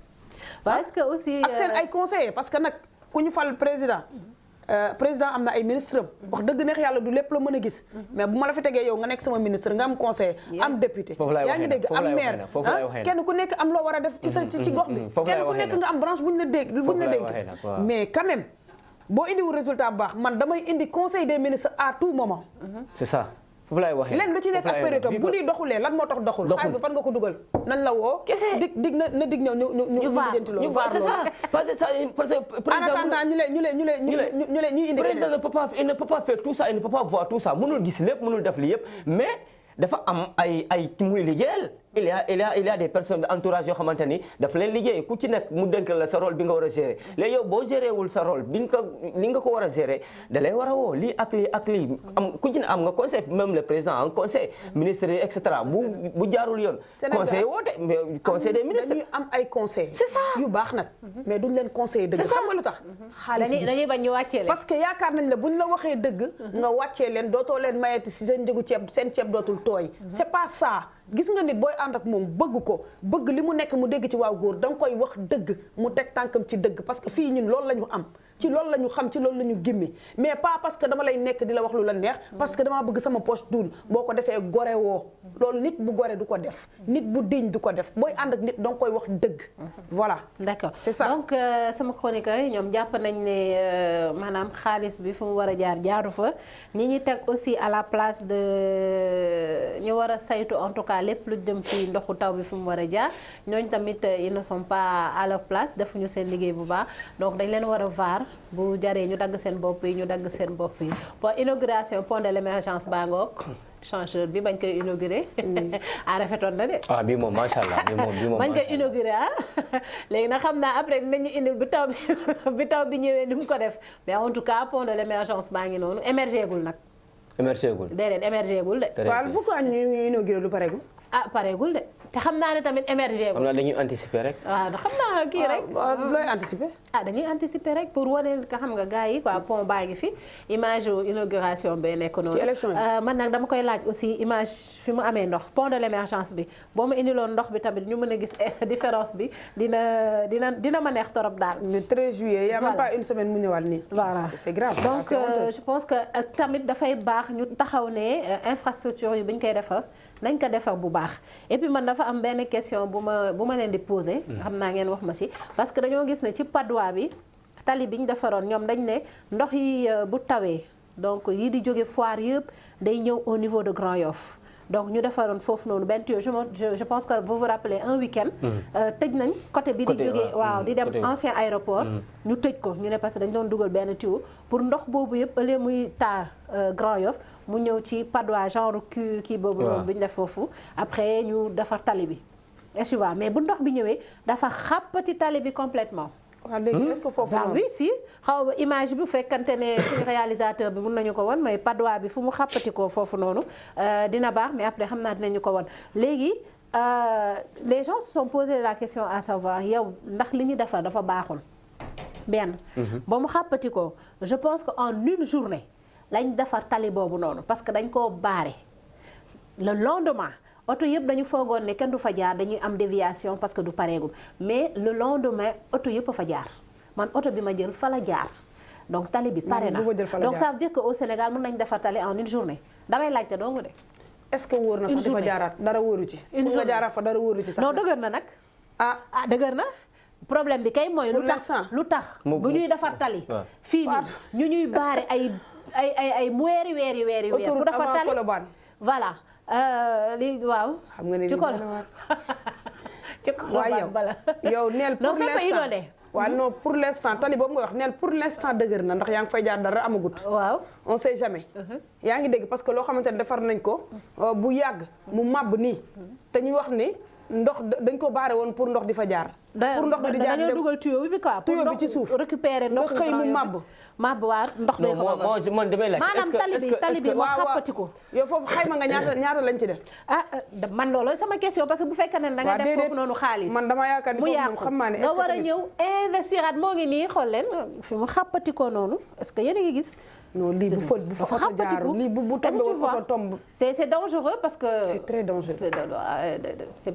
est-ce que aussi ak seen ay conseillers parce que nag ku ñu fal président am na ay ministre am wax dëgg neex yàlla du lépp la mën a gis mais bu ma la fi tegee yow nga nekk sama ministre nga am conseiller am député yaa ngi dégg am maire kenn ku nekk am loo war a def ci gox bi kenn ku nekk nga am branche bu ñu la dénk mais quand même boo indiwul résultat bu baax man damay indi conseil des ministres à tout moment c'est ça foofu laay waxee leen lu ci nekk ak période bu lii doxulee lan moo tax doxul xaalis bi fan nga ko dugal nan la woo dig na dig ñëw ñu lijjanti loolu c'est ça parce que en attendant ñu leen ñuy indi président il ne peut pas faire tout ça il ne peut pas voir tout ça mënul gis lépp mënul def li yëpp mais dafa am ay muy liggéeyal il y a des personnes entourage yoo xamante ni dafa leen liggéey ku ci nekk mu dénk la sa rôle bi nga war a gérer léegi yow boo géré wul sa rôle li nga ko war a gérer da lay war a woo lii ak lii am ku ci ne am nga conseil même le président en conseil ministre yi et cetera bu jaarul yoon conseil woote conseil des ministres dañuy am ay conseil c'est ça yu baax nag mais duñ leen conseiller dëgg xam nga lu tax xaalis dañuy bañ ñu wàccee leen parce que yaakaar nañ la buñ la waxee dëgg nga wàccee leen dootoo leen mayeti si seen njëgu ceeb seen ceeb dootul tooy c'est pas ça gis nga nit booy ànd ak moom bëgg ko bëgg li mu nekk mu dégg ci waaw góor da nga koy wax dëgg mu teg tànkam ci dëgg parce que fii ñun loolu la ñu am ci loolu la ñu xam ci loolu la ñu gimmi mais pas parce que dama lay nekk di la wax lu la neex parce que damaa bëgg sama poche duun boo ko defee gore woo loolu nit bu gore du ko def nit bu diñ du ko def booy ànd ak nit da nga koy wax dëgg voilà d'accord c'est ça donc sama chroniqueur yi ñoom jàpp nañ ne maanaam xaalis bi fu mu war a jaaru fa ñi ñi teg aussi à la place de ñu war a saytu en tout cas lépp lu jëm ci ndoxu taw bi fu mu war a jaar ñooñu tamit ils ne sont pas à leur place defuñu seen liggéey bu baax donc dañ leen war a vaar bu jaree ñu dagg seen bopp yi ñu dagg seen bopp yi pour inauguration pont de l'émergence baa ngoog changeur bi bañ koy inauguré rafetoon na de bii moom macha allah bii moom bañ koy inauguré léegi nag xam naa après dinañu indil bi taw bi ñëwee ni mu ko def mais en tout cas pont de l'émergence baa ngi noonu émergé gul nag émergé gul déedéet émergé gul de waaw pourquoi ñu inauguré lu pareegul pareegul de te xam naa ne tamit émergé xam naa dañuy anticiper rek waaw xam naa kii rek looy anticiper dañuy anticiper rek pour wane ka xam nga gars yi quoi pont baa ngi fi image inauguration bee nekk noonu ci élection yi man nag dama koy laaj aussi image fi mu amee ndox pont de l'émergence bi boo ma indiloon ndox bi tamit ñu mën a gis différence bi dina ma neex torop daal le 13 juillet y a même pas une semaine mu ñëwaat nii voilà c'est grave donc je pense que tamit dafay baax ñu taxaw ne infrastructure yi bu ñu koy defar nañ ko defar bu baax et puis man dafa am benn question bu ma leen di poser xam naa ngeen wax ma si parce que dañoo gis ne ci Padois bi tali bi ñu defaroon ñoom dañ ne ndox yi bu tawee donc yi di jóge Foire yëpp day ñëw au niveau de Grand Yoff donc ñu defaroon foofu noonu benn tuyau je pense que vous vous rappelez un week-end tëj nañ côté bi di jógee waaw di dem ancien aéroport ñu tëj ko ñu ne parce que dañ doon dugal benn tuyau pour ndox boobu yëpp ëllëg muy taa Grand Yoff mu ñëw ci Padois genre kii boobu noonu bi ñu def foofu après ñu defar tali bi est-ce que mais bu ndox bi ñëwee dafa xàppati tali bi complètement waaw léegi est-ce que foofu noonu oui si xaw ba image bi bu fekkante ne suñu réalisateur bi mun nañu ko won mais Padois bi fu mu xàppati ko foofu noonu dina baax mais après xam naa dinañu ko won léegi les gens se sont posé la question à savoir yow ndax li ñu defar dafa baaxul benn ba mu xàppati ko je pense que en une journée lañ defar tali boobu noonu parce que dañ koo baare le lendemain oto yëpp dañu foogoon ne kenn du fa jaar dañuy am déviation parce que du pareegul mais le lendemain oto yëpp a fa jaar man oto bi ma jël fa la jaar donc tali bi pare na donc ça veut dire que au Sénégal mën nañ defar tali en une journée damay laajte dong de. est-ce que wóor na sax dafa jaaraat dara wóoru ci. une journée nga jaaraat fa dara wóoru ci sax. non dëgër na nag. ah dëgër na. problème bi kay mooy. lu tax bu ñuy defar tali. fii nii ñu ñuy baare ay weeri pour defar tali voilà lii waaw. xam nga ne ci Colobane bala yow neel pour l'instant waaw non pour l'instant tali boobu nga wax neel pour l'instant dëgër na ndax yaa ngi fay jaar dara amagut. waaw on sait jamais. yaa ngi dégg parce que loo xamante ne defar nañ ko bu yàgg mu màbb nii te ñu wax ni ndox dañ ko baare woon pour ndox di fa jaar. pour ndox bi di jaar dañoo dugal tuyau bi quoi. tuyau bi ci suuf récupérer ndox nga xëy mu màbb waar ndox bee ko man damay laaj maanaam tali bi moo xàppati ko. yow foofu xayma nga ñaata lañ ci def. man loolu sama question parce que bu fekkee ne da nga def foofu noonu xaalis. man dama yaakaar ni foofu moom xam naa ne nga war a ñëw investiraat moo ngi nii xool leen fi mu xàppati ko noonu est-ce que yéen a ngi gis. non lii bu fa oto jaaru lii bu tombé woon oto tomb. c'est dangereux parce que. c'est très dangereux. c'est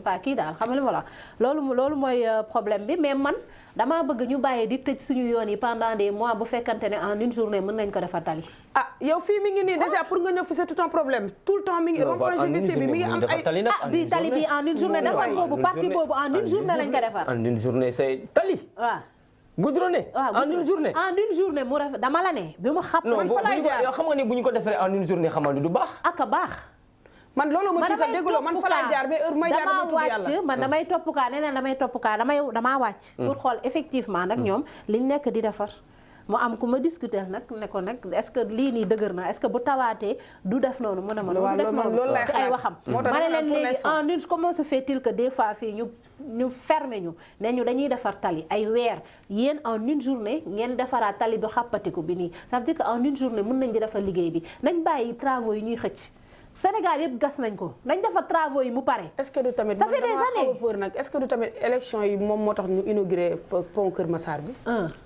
pas kii daal xam nga li ma la loolu mooy problème bi mais man damaa bëgg ñu bàyyi di tëj suñu yoon yi pendant des mois bu fekkante ne en une journée mën nañ ko defar tali. yow fii mi ngi nii déjà pour nga ñëw fi c'est tout un problème tout le temps mi ngi rond-point GVC bi mi ngi am ay. bi tali bi en une journée defar boobu partie boobu en une journée lañ ko defar. en une journée c'est tali. waaw. goudronné en une journée. en une journée mu rafet dama la ne bi mu xam. non man fa laay jaar yow xam nga ne bu ñu ko defee en une journée xamal du baax. ak a baax. man loolu ma tiital dégguloo man fa laay jaar mais heure may jaar dama tudd yàlla wàcc man damay topp kaa nee na damay topp kaa damaa wàcc. pour xool effectivement nag ñoom liñ nekk di defar. mu am ku ma discuter nag ne ko nag est-ce que lii nii dëgër na est-ce que bu tawaatee du def noonu mu ne ma du def noonu ci ay waxam ma ne leen léegi en une comment se fait-il que des fois fii ñu fermer ñu ne ñu dañuy defar tali ay weer yéen en une journée ngeen defaraat tali bi xàppatiku bi nii ça veut dire que en une journée mën nañ di defar liggéey bi nañ bàyyi travaux yi ñuy xëcc Sénégal yëpp gas nañ ko nañ defar travaux yi mu pare. est-ce que du tamit ça fait des années peur nag est-ce que du tamit élection yi moom moo tax ñu inauguré pont Kër Massar bi.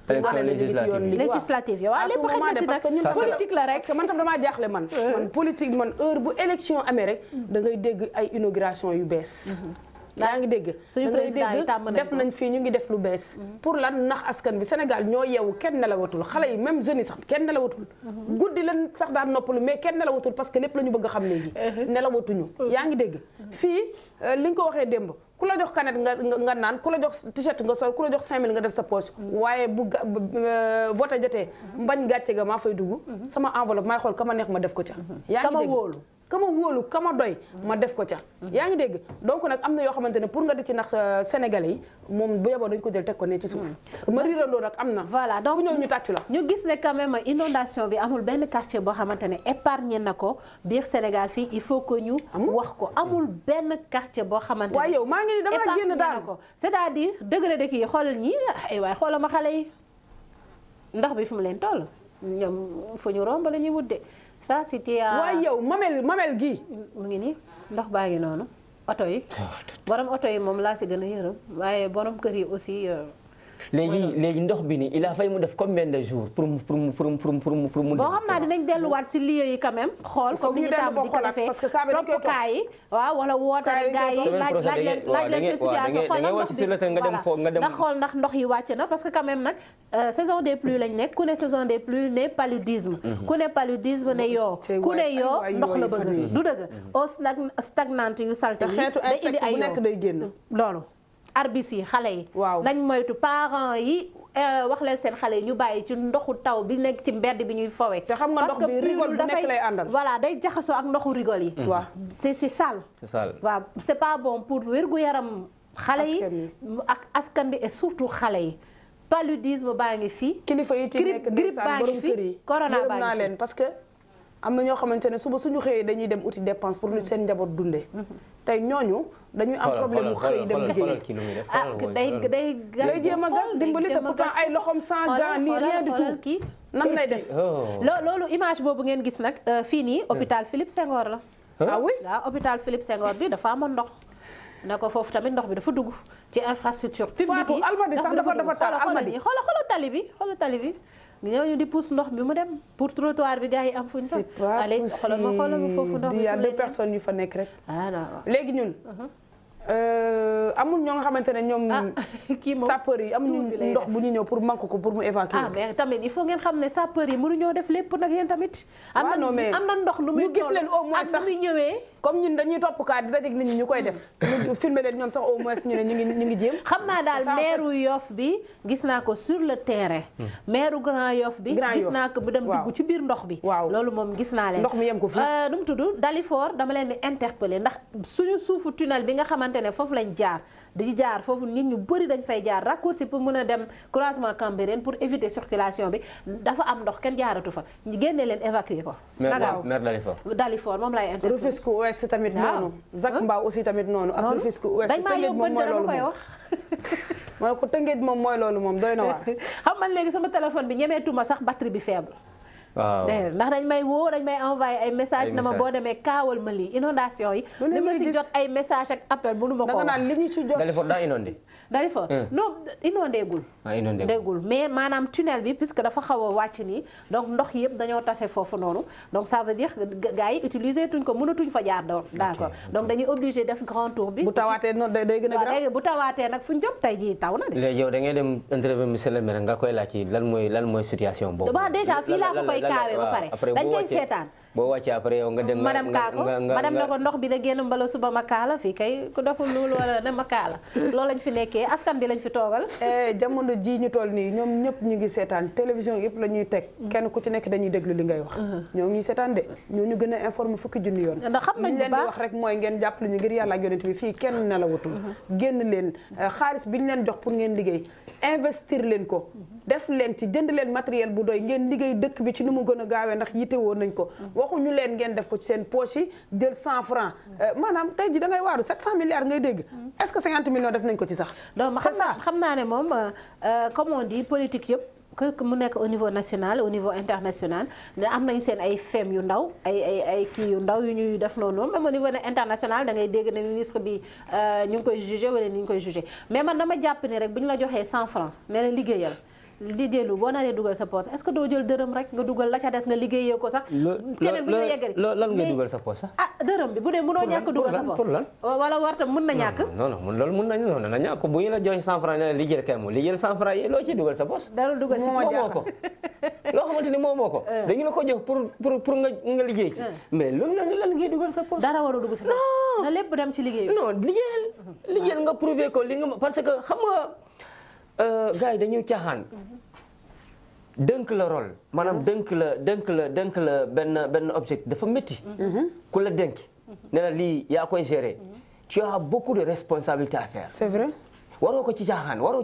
élection législative yi waaw lépp xëy na ci nag ñun politique la rek. parce que man tam damaa jaaxle man politique man heure bu élection amee rek da ngay dégg ay inauguration yu bees. yaa ngi dégg suñu président yi tàmm nañ def nañ fii ñu ngi def lu bees pour lan nax askan bi Sénégal ñoo yeewu kenn nelawatul xale yi même jeunes yi sax kenn nelawatul guddi lan sax daan noppalu mais kenn nelawatul parce que lépp la ñu bëgg a xam léegi nelawatuñu yaa ngi dégg fii li nga ko waxee démb ku la jox canette nga naan ku la jox t-shirt nga sol ku la jox 5000 nga def sa poche waaye bu voté jotee mbañ gàcce ga maa fay dugg sama enveloppe maay xool kama neex ma def ko ca yaa ngi dégg kama wóolu kama doy ma def ko ca yaa ngi dégg donc nag am na yoo xamante ne pour nga di ci nax sénégalais yi moom bu yeboo dañ ko jël teg ko ne ci suuf ma riirandoo nag am na voilà donc ñëw ñu tàccu la ñu gis ne quand même inondation bi amul benn quartier boo xamante ne épargné na ko biir Sénégal fii il faut que ñu wax ko amul benn quartier boo xamante ne waaye yow maa ngi ni dama génn daal ko c'est-à-dire degré de kii xoolal ñi ay waay xoolal ma xale yi ndox bi fi mu leen toll ñoom fu ñu romb la ñuy wudde ça c'était waaye yow mamel gii mu ngi nii ndox baa ngi noonu oto yi borom oto yi moom laa si gën a yërëm waaye borom kër yi aussi léegi ndox bi nii il a fallu mu def combien de jours pour mu bon xam naa dinañ delluwaat si lieu yi quand même xool comme ni ñu tàmm di ko defee topp kaa yi waaw wala woote gaa yi laaj leen seen situation xool ndax xool ndax ndox yi wàcc na parce que quand même nag saison des pluies lañ nekk ku ne saison des pluies ne paludisme ku ne paludisme ne yoo ku ne yoo ndox la bëgg du dëgg eau stagnante yu salte yi day indi ay yoo day génn loolu arbis yi xale yi waaw nañ moytu parents yi wax leen seen xale yi ñu bàyyi ci ndoxu taw bi nekk ci mbedd bi ñuy fowee te xam nga ndox bi rigole bu nekk lay àndal voilà day jaxasoo ak ndoxu rigole yi waaw c'est sale waaw c'est pas bon pour wér-gu-yaram xale yi ak askan bi et surtout xale yi paludisme baa ngi fii kilifa yi ci nekk ndeysaan borom kër yi corona baa naa ngi leen parce que am na ñoo xamante ne suba suñu xëyee dañuy dem uti dépense pour lu seen njaboot dundee tey ñooñu dañuy am problème mu xëy dem liggéey ah day jéem a gas dimbali te pourtant ay loxom sans gants ni rien du tout nan lay def loolu image boobu ngeen gis nag fii nii hôpital Philippe Senghor la ah oui waaw hôpital Philippe Senghor bi dafa amoon ndox na ko foofu tamit ndox bi dafa dugg ci infrastructure publique yi Almadi sax dafa taal Almadi xoolal tali bi ñooñu di pousse ndox bi mu dem pour trottoir bi gars yi am fuñ sax. c'est pas xoolal ma foofu ndox il y a 2 personnes yu fa nekk rek. ah non léegi ñun. amul ñoo nga xamante ne ñoom. kii moom sapeur yi amuñu ndox bu ñu ñëw pour manque ko pour mu évacuer. ah mais tamit il faut ngeen xam ne sapeur yi mënuñoo def lépp nag yéen tamit. am na ndox nu muy ñu gis leen au moins sax nu muy ñëwee. comme ñun dañuy topp kaa di dajeeg nit ñi ñu koy def. ñu filmer leen ñoom sax au moins ñu ne ñu ngi jéem. xam naa daal maire Yoff bi gis naa ko sur le terrain. maire Grand Yoff bi. gis naa ko bu dem dugg ci biir ndox bi. waaw loolu moom gis naa leen. ndox mi yem ko fii. nu mu tudd Dalifort dama leen di interpeller ndax suñu suufu tunnel bi nga xamante ne foofu lañ jaar. di jaar foofu nit ñu bëri dañ fay jaar raccourci pour mën a dem croisement Cambérène pour éviter circulation bi dafa am ndox kenn jaaratu fa ñu génne leen évacuer ko. maire Dalifort moom laay interpeller. Rufisque Ouest tamit noonu. Zac Mbao aussi tamit noonu. ak Rufisque Ouest Tëngéej moom mooy loolu moom. ma ne ko Tëngéej moom mooy loolu moom doy na waar. xam man léegi sama téléphone bi ñemeetuma sax batterie bi faible. waaw ndax dañ may woo dañ may envoyé ay message na ma boo demee kaawal ma lii inondation yi li ma si jot ay message ak appel mënu ma ko wax naan li ñu ci jot Dalifort daa inondé Dalifort non inondé gul déggul mais maanaam tunnel bi puisque dafa xaw a wàcc nii donc ndox yëpp dañoo tase foofu noonu donc ça veut dire gars yi utiliser tuñ ko mënatuñ fa jaar d'accord donc dañuy obligé def grand tour bi bu tawaatee noonu day gën a grave bu tawaatee nag fuñ jëm tey jii taw na de léegi yow da ngay dem interview monsieur le maire nga koy laaj ci lan mooy situation boobu déjà fii laa ko koy kaawee ba pare dañ koy seetaan boo wàccee après yow nga dem madame Kako madame na ko ndox bi da génn mbala suba ma kaala fii kay ku deful loolu wala ne ma kaala loolu lañ fi nekkee askan bi lañ fi toogal. jamono ji ñu toll nii ñoom ñëpp ñu ngi seetaan télévision yëpp la ñuy teg kenn ku ci nekk dañuy déglu li ngay wax. ñoo ngi seetaan de ñoo ñu gën a informer fukki junni yoon. ndax xam nañ bu baax leen di wax rek mooy ngeen jàppale ñu ngir yàlla ak yonent bi fii kenn nelawatul. génn leen xaalis bi ñu leen jox pour ngeen liggéey investir leen ko. def leen ci jënd leen matériel bu doy ngeen liggéey dëkk bi ci nu mu gën a gaawee ndax yitte woon nañ ko waxuñu leen ngeen def ko ci seen poche yi jël 100 francs maanaam tey ji da ngay waaru 700 milliards ngay dégg est-ce que 50 millions def nañ ko ci sax c'est ça xam naa ne moom comme on dit politique yëpp que mu nekk au niveau national au niveau international ne am nañ seen ay fem yu ndaw ay kii yu ndaw yu ñuy def noonu même au niveau international da ngay dégg ne ministre bi ñu ngi koy jugé wala ni ñu koy jugé mais man dama jàpp ni rek bu ñu la joxee 100 francs ne la liggéeyal di jëlu boo naree dugal sa poche est-ce que doo jël dërëm rek nga dugal la ca des nga liggéeyee ko sax. keneen bu ñu yeggali lan ngay dugal sa poche sax. dërëm bi bu dee mënoo ñàkk dugal sa poche. pour lan wala warta mën na ñàkk. non loolu mën nañu non na ñàkk bu ñu la joxe 100 francs ne la liggéeyal kay moom liggéeyal 100 francs yi loo ci dugal sa poche. dara dugal si moomoo ko loo xamante ni moomoo ko. dañu la ko jox pour nga liggéey ci. mais loolu lan ngay dugal sa poche. dara warul dugg si poche. na lépp dem ci liggéey. non liggéeyal nga prouver ko li nga parce que xam nga gars yi dañuy caaxaan. dënk la rôle maanaam dënk la benn objectif dafa métti. ku la dénk ne la lii yaa koy gérer. tu as beaucoup de responsabilités à faire. c'est vrai. waroo ko ci caaxaan waroo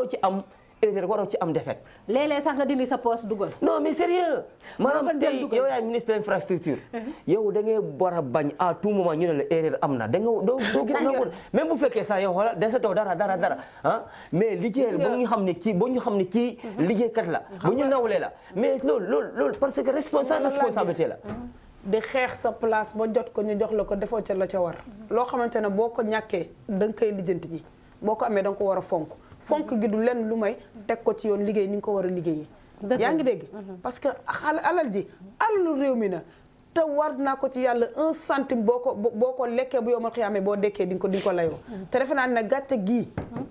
ci am erreur waroo ci am défaite. léeg-léeg sax nga dindi sa poche dugal. non mais sérieux maanaam tey yow yaay ministre de l'infrastructure. yow da ngay war a bañ à tout moment ñu ne la erreur am na da nga doo gis nga ko même bu fekkee sax yow xoolal desatoo dara ah mais liggéeyal ba ñu xam ne kii liggéeykat la bu ñu nawlee la mais loolu parce que responsabilité la. di xeex sa place ba jot ko ñu jox la ko defoo ca la ca war. loo xamante ne boo ko ñàkkee da nga koy lijjanti ji boo ko amee da nga ko war a fonk gi du lenn lu may teg ko ci yoon liggéey ni nga ko war a liggéeyee. yaa ngi dégg parce que alal ji alalu réew mi na te war naa ko ci yàlla 1 centime boo ko lekkee bu yow ma xiyaamee boo dekkee di nga ko layoo. te defe naa ne gàcce gii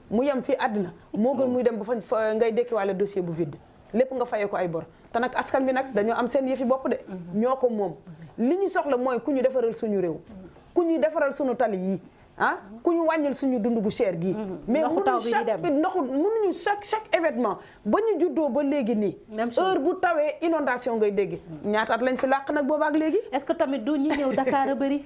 mu yem fii àddina moo gën muy dem ba fa ngay dekki wàlle dossier bu vide lépp nga fayee ko ay bor te nag askan bi nag dañoo am seen yëfi bopp de. ñoo ko moom li ñu soxla mooy ku ñu defaral suñu réew ku ñuy defaral suñu tali yi. ku ñu wàññil suñu dund gu cher gii. mais mënuñu chaque événement ba ñu juddoo ba léegi nii. heure bu tawee inondation ngay dégg. ñaataat lañ fi làq nag boobaak léegi. est-ce que tamit du ñi ñëw Dakar a bëri.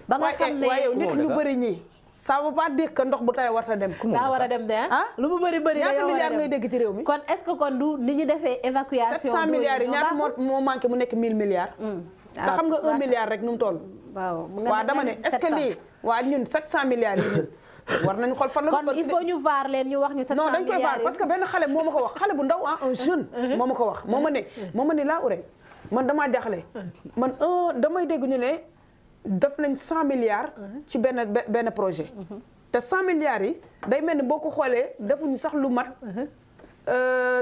ba nga xam ne waaye nit ñu bëri ñii. ça veut pas dire que ndox bu tawee war a dem. daa war a dem de lu mu bëri ñaata milliards ngay dégg ci réew mi. kon est-ce que kon du ni ñu defee évacuation. 700 milliards yi ñaata moo manqué mu nekk 1000 milliards. te xam nga 1 milliard rek nu mu toll. waaw dama ne est-ce que lii waa ñun 700 milliards yi ñun war nañu xool fan la. kon il faut ñu vaar leen ñu wax ñu 700 milliards non dañ koy vaar parce que benn xale moo ma ko wax xale bu ndaw un jeune. moo ma ko wax moo ma ne laa urée man damaa jaaxle man damay dégg ñu ne def nañ 100 milliards. ci benn projet. te 100 milliards yi day mel ni boo ko xoolee defuñu sax lu mat.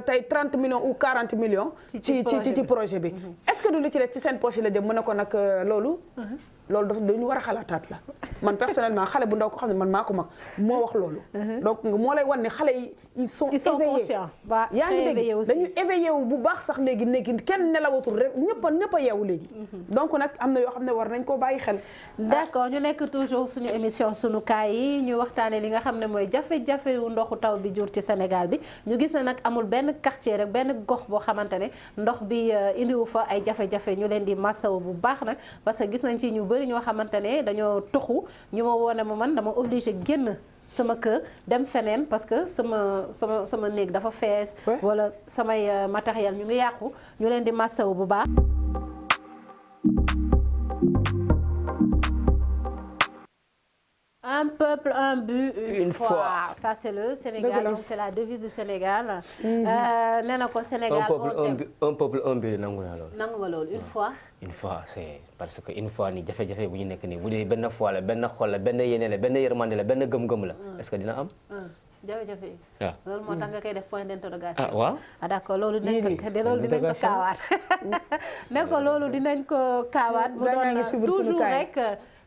tey 30 millions ou 40 millions. ci projet bi. est-ce que du li ci des ci seen poche la jëm mën na ko nag loolu. loolu dafa dañu war a xalaataat la man personnellement xale bu ndaw ko xam ne man maa ko mag moo wax loolu. donc moo lay wan ne xale yi ils sont éveillés. yaa ngi dégg dañu éveillé wu bu baax sax léegi kenn nelawatul rek ñëpp a yeewu léegi. donc nag am na yoo xam ne war nañ koo bàyyi xel. d'accord ñu nekk toujours suñu émission sunu kaay yi ñu waxtaanee li nga xam ne mooy jafe-jafe wu ndoxu taw bi jur ci Sénégal bi ñu gis ne nag amul benn quartier rek benn gox boo xamante ne ndox bi indiwu fa ay jafe-jafe ñu leen di massaw bu baax nag parce que gis nañ ci ñu bëri ñoo xamante ne dañoo tuxu ñu ma woone ma man dama obligé génn sama kër dem feneen parce que sama néeg dafa fees wala samay matériel ñu ngi yàqu ñu leen di massaw bu baax. Un peuple, un but, une foi. Ça c'est le Sénégal, donc c'est la devise du Sénégal. nee na ko Sénégal un peuple, un but nangu naa loolu. nangu nga loolu une fois. une fois c'est parce que une fois ni jafe-jafe bu ñu nekk nii bu dee benn foi la benn xol la benn yéene la benn yërmande la benn gëm-gëm la. est-ce que dina am. jafe-jafe yi. waaw loolu moo tax nga koy def point d'interrogation. ah waaw. d'accord loolu dinañ ko kaawaat. ne ko loolu dinañ ko kaawaat. mu doon toujours rek.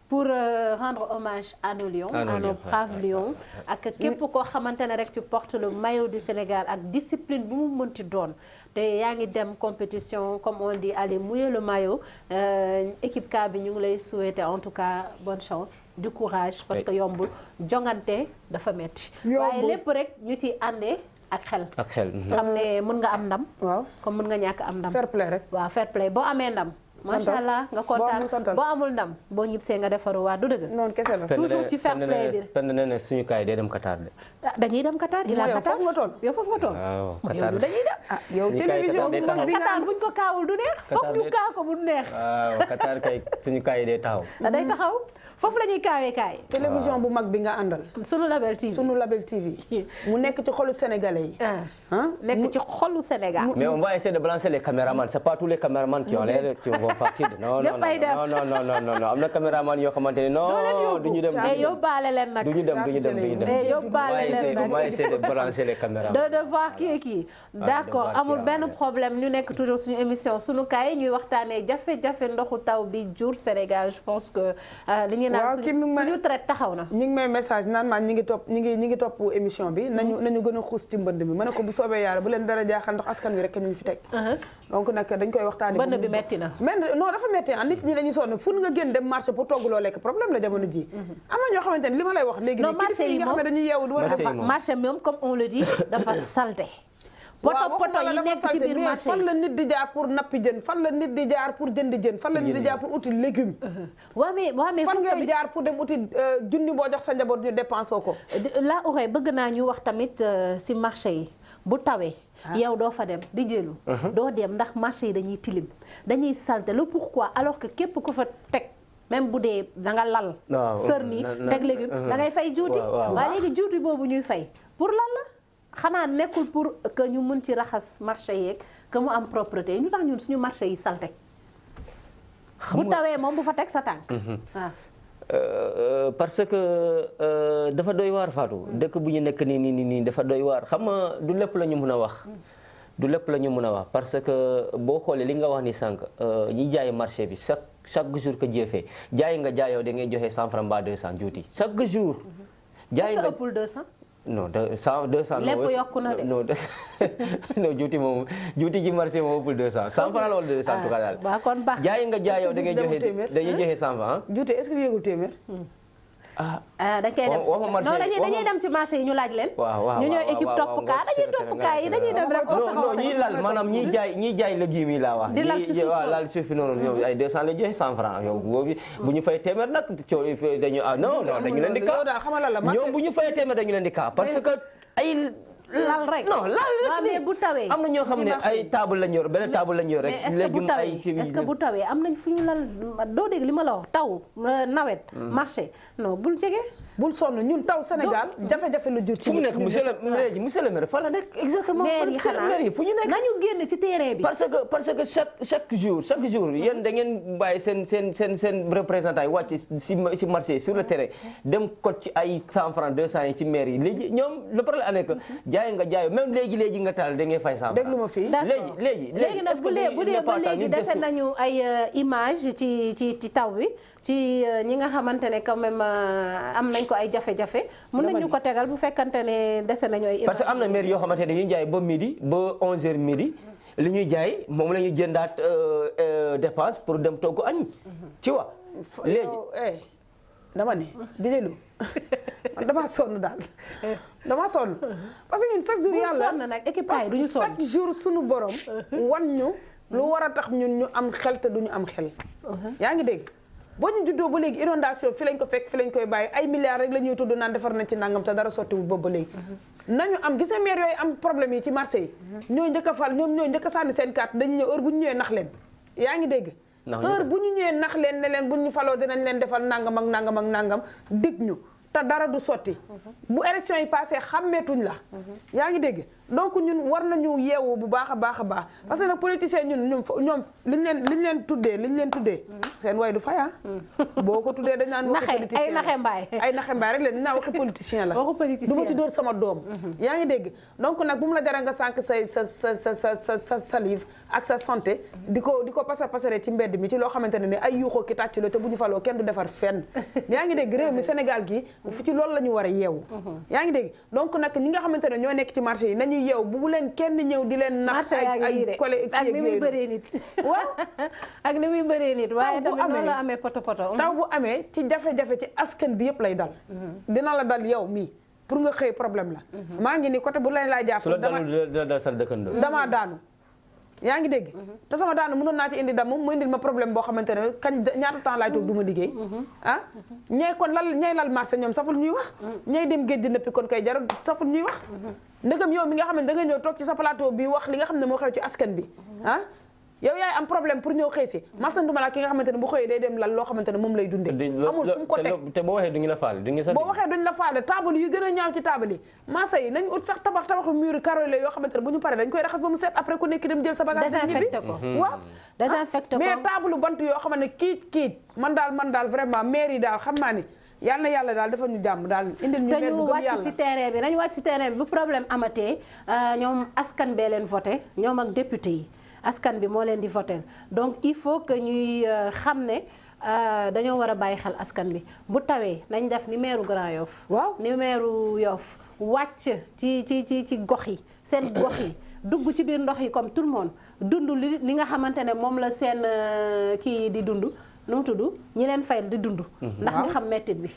pour rendre hommage à nos lions, à nos braves lions ak képp koo xamante ne rek tu portes le maillot du Sénégal ak discipline bu mu mënti doon te yaa ngi dem compétition comme on dit aller mouiller le maillot équipe K bi ñu ngi lay souhaiter en tout cas bonne chance du courage parce que yombul jongante dafa metti waaye lépp rek ñu ci àndee ak xel xam ne mën nga am ndam waaw comme mën nga ñàkk am ndam fair play rek waaw fair play boo amee ndam macha allah nga kontaan boo amul ndam boo ñibbisee nga defaruwaat du dëgg noonu kese la toujours ci fair play bi pen ne ne suñu kaay day dem Qatar de dañuy dem Qatar il a Qatar foofu nga toll yow foofu nga toll waaw yow Qatar dañuy dem yow télévision bu mag bi nga Qatar buñ ko kaawul du neex foog ñu kaa ko bu neex waaw Qatar kay suñu kaay day taxaw day taxaw foofu la ñuy kaawee kaay télévision bu mag bi nga àndal sunu Label TV sunu Label TV mu nekk ci xolu sénégalais yi nekk ci xolu Sénégal mais on va essayer de balancer les caméramans c'est pas tous les caméramans qui ont l'air qui vont partir non am na caméraman yoo xamante ne non duñu dem mais yóbbaale leen nag duñu dem mais yóbbaale leen nag on va essayer de balancer les caméramans de voir kii d'accord amul benn problème ñu nekk toujours suñu émission sunu kaay ñuy waxtaanee jafe-jafe ndoxu taw bi jur Sénégal je pense que li ñu naan suñu traite taxaw na ñi ngi may message naan maan ñi ngi topp émission bi nañu gën a xuus ci mbënd mi ma ne ko bu soobee yàlla bu leen dara jaaxal ndax askan wi rek ñu fi teg donc nag dañ koy waxtaanee mbënd bi metti na mais non dafa metti nit ñi dañuy sonn fu nga génn dem marché pour togg loo lekk problème la jamono ji am na ñoo xamante ne li ma lay wax léegi nii kilifa yi nga xam ne dañuy yeewu du war a marché moom comme on le dit dafa salté poto yi nekk ci biir marché fan la nit di jaar pour nappi jën fan la nit di jaar pour jënd jën fan la nit di jaar pour uti légume waaw mais fan ngay jaar pour dem uti junni boo jox sa njaboot ñu dépensé ko la oxee bëgg naa ñu wax tamit si marché yi bu tawee yow doo fa dem di jëlu doo dem ndax marché yi dañuy tilim dañuy salte le pourquoi alors que képp ku fa teg même bu dee da nga lal sër nii teg légume da ngay fay juuti waaye léegi juuti boobu ñuy fay pour lan la xanaa nekkul pour que ñu mën ci raxas marché yeeg que mu am propreté ñu tax ñun suñu marché yi salte bu tawee moom bu fa teg sa tànk waaw parce que dafa doy waar Fatou dëkk bu ñu nekk nii dafa doy waar xam nga du lépp la ñu mën a wax du lépp la ñu mën a wax parce que boo xoolee li nga wax ni sànq ñi jaay marché bi chaque jour que Dieu fait jaay nga jaayoo da ngay joxe 100 francs mbaa 200 juuti chaque jour jaay nga ëppul 200 non 200 lépp yokku na de non juuti ci marché moom ëppul 200 100 francs la wala 200 en tout cas daal jaay nga jaayoo da ngay joxe dañuy joxe 100 francs juuti est-ce que yëgul téeméer dañ koy dem non dañuy dem ci marché yi ñu laaj leen ñu ñooy équipe topp kaa dañuy topp kaa yi dañuy dem rek non ñii laal maanaam ñii jaay légumes yi laa wax waaw laal suufi noonu ñoom ay 200 la joxe 100 francs yow boobu bu ñu fay téeméer nag dañu non dañu leen di kaa ñoom bu ñu fay téeméer dañu leen di kaa parce que ay lal rek non lal mais bu tawee am na ñoo xam ne ay table lañ yor benn table lañ yor rek légumes ay est-ce que bu tawee am nañ fu ñu lal doo dégg li ma la wax taw nawet marché non bul jege bul sonn ñun taw Sénégal jafe-jafe la jur ci fu mu nekk monsieur le maire fa la nekk exactement maire yi xanaa maire yi fu ñu nekk nañu génn ci terrain bi parce que chaque jour yéen da ngeen bàyyi seen représentant yi wàcc si marché sur le terrain dem kot ci ay 100 francs 200 yi ci maire yi léegi ñoom le problème est que jaay nga jaay même léegi nga taal da ngay fay 100 francs déglu ma fii léegi nag bu dee ba léegi dese nañu ay image ci taw bi ci ñi nga xamante ne quand même am nañ ko ay jafe-jafe mën nañu ko tegal bu fekkante ne dese nañu ay image parce que am na maire yoo xamante ne dañuy jaay ba midi ba 11h midi li ñuy jaay moom la ñuy jëndaat dépense pour dem togg añ ci wa léegi dama ne di delu man dama sonn daal dama sonn parce que ñun chaque jour yàlla nag équipage duñu sonn chaque jour suñu borom wan ñu lu war a tax ñun ñu am xel te duñu am xel yaa ngi dégg boo ñu juddoo ba léegi inondation fi lañ ko fekk fi lañ koy bàyyi ay milliards rek la ñuy tudd naan defar nañ ci nangam te dara sotti bu boobu ba léegi nañu am gis nga maire yooyu am problème yi ci marché yi ñooy njëkk a fal ñoom ñooy njëkk a sànni seen carte dañuy ñëw heure bu ñu ñëwee nax leen yaa ngi dégg heure bu ñu ñëwee nax leen ne leen bu ñu faloo dinañ leen defal nangam ak nangam ak nangam dig ñu te dara du sotti bu élection yi passé xàmmeetuñ la yaa ngi dégg donc ñun war nañu yeewu bu baax a baax a baax parce que nag politiciens ñun ñoom liñ leen tuddee seen way du faya boo ko tuddee dañ naan waxi politicien ay naxe mbaay rek leen dinaa waxi politicien la du ma ci dóor sama doom yaa ngi dégg donc nag bu mu la dara nga sànq sa salive ak sa santé di ko pasare ci mbedd mi ci loo xamante ne ni ay yuuxoo ki tàccu la te bu ñu faloo kenn du defar fenn yaa ngi dégg réew mi Sénégal gi fi ci loolu la ñu war a yeewu yaa ngi dégg donc nag ñi nga xamante ne ñoo nekk ci marché yi nañu yeewu bu leen kenn ñëw di leen nax ay collé ak ni muy bëree nit waaw ak ni muy bëree nit waaye tamit noonu la amee poto taw bu amee ci jafe-jafe ci askan bi yëpp lay dal dina la dal yow mii pour nga xëy problème la maa ngi ni côté bu leen laa jàpp su la dalul dal sa dëkkandoo damaa daanu yaa ngi dégg te sama daanu mënoon naa ci indi dam mu indil ma problème boo xamante ne kañ ñaata temps laay toog du ma liggéey ah ñay kon ñay lal marché ñoom saful ñuy wax ñay dem géej di nëppi kon koy jarul saful ñuy wax ndëgam yow mi nga xam ne da nga ñëw toog ci sa plateau bi wax li nga xam ne moo xew ci askan bi ah yow yaay am problème pour ñëw xëy si masanduma la ki nga xamante ne bu xëyee day dem lal loo xamante ne moom lay dundee amul fu mu ko teg te boo waxee duñu la faale boo waxee duñu la faale table yu gën a ñaaw ci table yi massa yi nañ ut sax tabaxu mur carrelé yoo xamante ne bu ñu paree dañ koy raxas ba mu set après ku nekk dem jël sa bagage désinfecté ko waaw désinfecté ko mais table bant yoo xamante ne kiit man daal vraiment maire yi daal xam naa ni yàlla daal dafa ñu jàmm daal indil ñu maire bu gëm yàlla te ñu wàcc ci terrain bi nañu wàcc ci terrain bi bu problème amatee ñoom askan bee leen voté ñoom ak député yi askan bi moo leen di voter donc il faut que ñuy xam ne dañoo war a bàyyi xel askan bi bu tawee nañ def ni meeru Grand Yoff waaw ni meeru Yoff wàcc ci gox yi seen gox yi dugg ci biir ndox yi comme tout le monde dund li nga xamante ne moom la seen kii di dund nu mu tudd ñi leen fay di dund ndax ñu xam mettit bi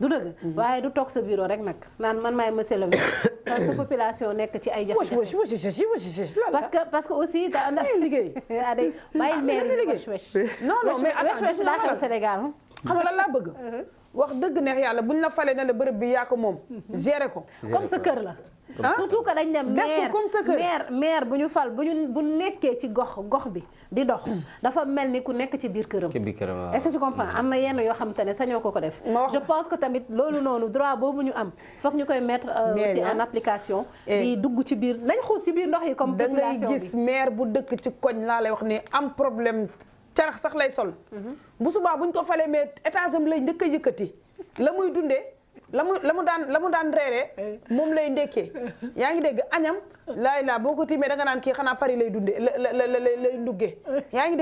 du dëgg waaye du toog sa bureau rek nag naan man maay monsieur le maire sa population nekk ci ay jafe-jafe parce que aussi da liggéey aday bàyyi maire yi wesh non mais wesh daa xew Sénégal xam nga lan laa bëgg wax dëgg neex yàlla buñ la falee ne la bërëb bi yaa ko moom gérer ko comme sa kër la surtout que dañ dem maire bu ñu fal bu nekkee ci gox bi di dox dafa mel ni ku nekk ci biir këram est-ce que tu comprends am na yenn yoo xam te ne sañoo ko def je pense que tamit loolu noonu droit boobu ñu am foog ñu koy mettre aussi en application di dugg ci biir nañ xuus ci biir ndox yi comme population bi da ngay gis maire bu dëkk ci koñ laa lay wax ni am problème carax sax lay sol bu subaa buñ ko falee mais étage am lay njëkk a yëkkati la muy dundee la mu daan reeree moom lay ndekkee yaa ngi dégg añam laa boo ko tiimee da nga naan kii xanaa Paris lay dundee lay nduggee yaa ngi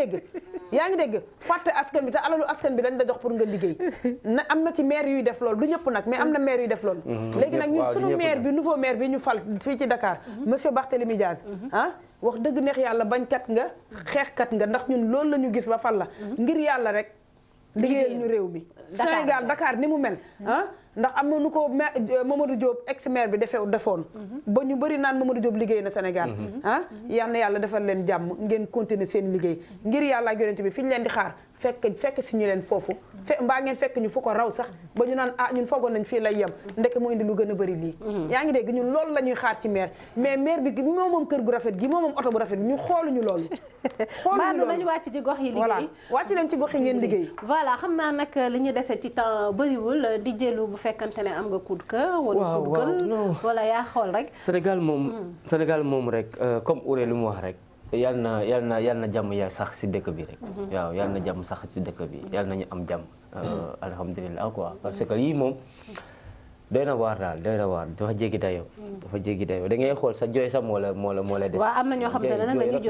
dégg fàtte askan bi te alalu askan bi dañ la jox pour nga liggéey na am na ci maire yuy def loolu du ñëpp nag mais am na maire yuy def loolu léegi nag ñun suñu maire bi nouveau maire bi ñu fal fii ci Dakar monsieur Barthélémy Diaz wax dëgg neex yàlla bañkat nga xeexkat nga ndax ñun loolu la ñu gis ba fal la ngir yàlla rek liggéeyal ñu réew mi Sénégal Dakar ni mu mel ndax am na nu ko Mamadou Diop ex maire bi defoon ba ñu bëri naan Mamadou Diop liggéey na Sénégal yal na yàlla defal leen jàmm ngeen continuer seen liggéey ngir yàlla ak yonent bi fi ñu leen di xaar fekk si ñu leen foofu mbaa ngeen fekk ñu fu ko raw sax ba ñu naan ñun foogoon nañ fii lay yem ndek mu indi lu gën a bëri lii yaa ngi dégg ñun loolu la ñuy xaar ci maire mais maire bi moom kër gu rafet gi moom oto bu rafet bi ñu xooluñu loolu nañu wàcc ci gox yi liggéey voilà wàcc leen ci gox yi ngeen liggéey voilà xam naa nag li ñu dese ci temps bëriwul di jëlu bu fekkante ne am nga coup de cœur wala coup de gueule wala yaa xool rek Sénégal moom rek comme Ouré lu mu wax rek yal na jàmm ya sax si dëkk bi rek waaw yal na jàmm sax si dëkk bi yal nañu am jàmm alhamdulilah quoi parce que lii moom doy na waar dafa jéggi dayoo da ngay xool sa jooy sax moo la des waaw am na ñoo xamante ne nag dañuy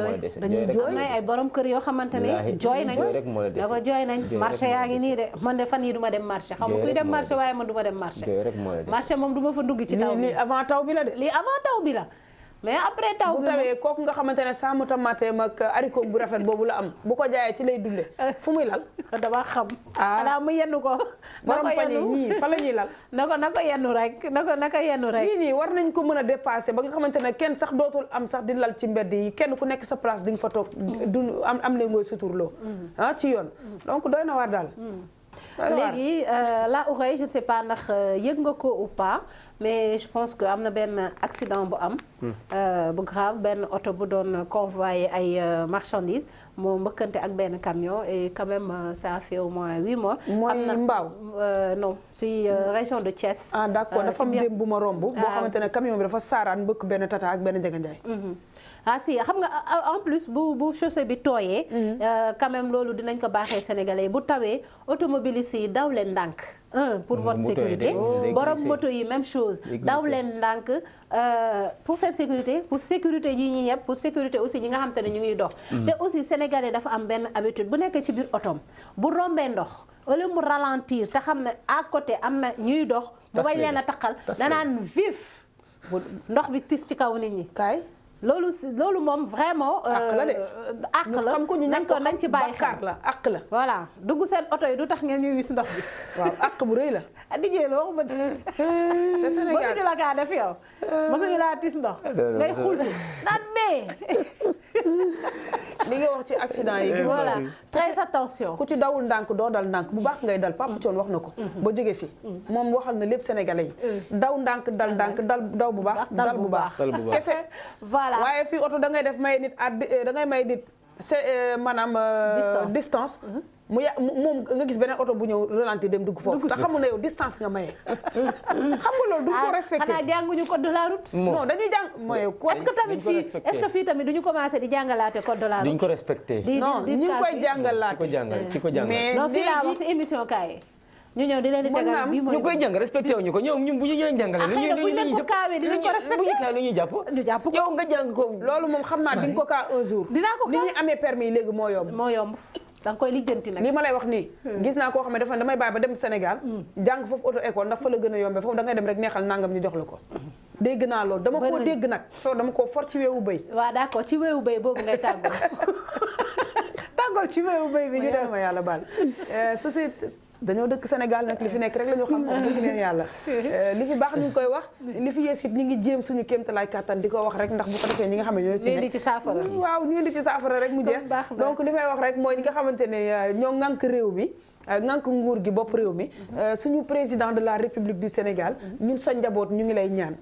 jooy am na ay borom kër yoo xamante ne jooy nañ marché yaa ngi nii de man de fan yi duma dem marché xam nga kuy dem marché waaye man duma dem marché moom duma fa dugg ci taw bi lii avant taw bi la de lii avant taw bi la mais après taw bu tawee kooku nga xamante ne saamu tamaate ak haricot bu rafet boobu la am bu ko jaayee ci lay dunde fu muy lal dama xam xanaa mu yenn ko borom pañe ñii fa la ñuy lal na ko yennu rek na ko yennu rek lii nii war nañ ko mën a dépasser ba nga xamante ne kenn sax dootul am sax di lal ci mbedd yi kenn ku nekk sa place di nga fa toog du am la ngooy suturloo ci yoon donc doy na war daal léegi la Ourey je ne sais pas ndax yëg nga ko ou pas mais je pense que am na benn accident bu am bu grave benn oto bu doon convoyer ay marchandises moo mbëkkante ak benn camion et quand même ça a fait au moins 8 mois. mooy Mbao non si région de Thiès. d'accord dafa am démb bu ma romb. boo xamante ne camion bi dafa saaraan mbëkk benn tata ak benn jaganjaay. Si xam nga en plus bu chaussée bi tooyee. quand même loolu dinañ ko baaxee sénégalais bu tawee automobilistes yi daw leen ndànk. Pour votre sécurité borom moto yi même chose daw leen ndànk pour seen sécurité pour sécurité yi ñi ñëpp pour sécurité aussi ñi nga xam te ne ñu ngi dox te aussi sénégalais dafa am benn habitude bu nekkee ci biir otom bu rombee ndox wala mu ralentir te xam ne à côté am na ñuy dox bu bañ leen a taqal danaan vif ndox bi tis ci kaw nit ñi kaay loolu moom vraiment àq la de àq la xam ko ñu nañ ci bàyyi xel la àq la voilà dugg seen oto yi du tax ngeen ñuy wis ndox bi waaw àq bu rëy la dijee la waxuma te Sénégal mosuñu la kaa def yow mosuñu laa tis ndox ngay xultu naan mais li nga wax ci accident yi gis voilà très attention ku ci dawul ndànk doo dal ndànk bu baax ngay dal Papa Thione wax na ko ba jóge fi moom waxal na lépp sénégalais yi daw ndànk dal ndànk daw bu baax dal bu baax kese voilà waaye fii oto da ngay def may nit da ngay may nit maanaam distance moom nga gis beneen oto bu ñëw ralenti dem dugg foofu te xamul na yow distance nga maye xam nga loolu duñ ko respecté xanaa jànguñu code de la route non dañuy jàng mooy est-ce que tamit fii est-ce que fii tamit duñu commencé di jàngalaate code de la route duñ ko respecté non ñu ngi koy jàngalaate ci ko jàngal mais non fii laa wax si émission kaay ñu ñëw di leen di tegal bii mooy ñu koy jàng respecté wuñu ko ñoom bu ñu ñëwee jàngale buñ leen ko kaawee dinañ ko respecté bu ñu kaawee lu ñuy jàpp ñu jàpp ko yow nga jàng ko loolu moom xam naa di nga ko kaa un jour dinaa ko ni ñuy amee permis yi léegi moo yomb moo yomb da nga koy lijjanti nag li ma lay wax nii gis naa koo xam ne dafa damay bàyyi ba dem Sénégal jàng foofu auto école ndax fa la gën a yombee foofu da ngay dem rek neexal nangam ñu jox la ko dégg naa loolu dama koo dégg nag foofu dama koo for ci weewu bëy waaw d'accord ci weewu bëy boobu ngay tàggoo tàggool ci weewu bëy bi ñu dem ma yàlla baal société dañoo dëkk Sénégal nag li fi nekk rek la ñu xam wax dëgg neex yàlla li fi baax ñu ngi koy wax li fi yees it ñu ngi jéem suñu kéemtalaay kàttan di ko wax rek ndax bu ko defee ñi nga xam ne ñoo ci nekk ci saafara waaw ñu indi ci saafara rek mu jeex donc li may wax rek mooy ñi nga xamante ne ñoo ŋànk réew mi ngànk nguur gi bopp réew mi suñu président de la République du Sénégal ñun sa njaboot ñu ngi lay ñaan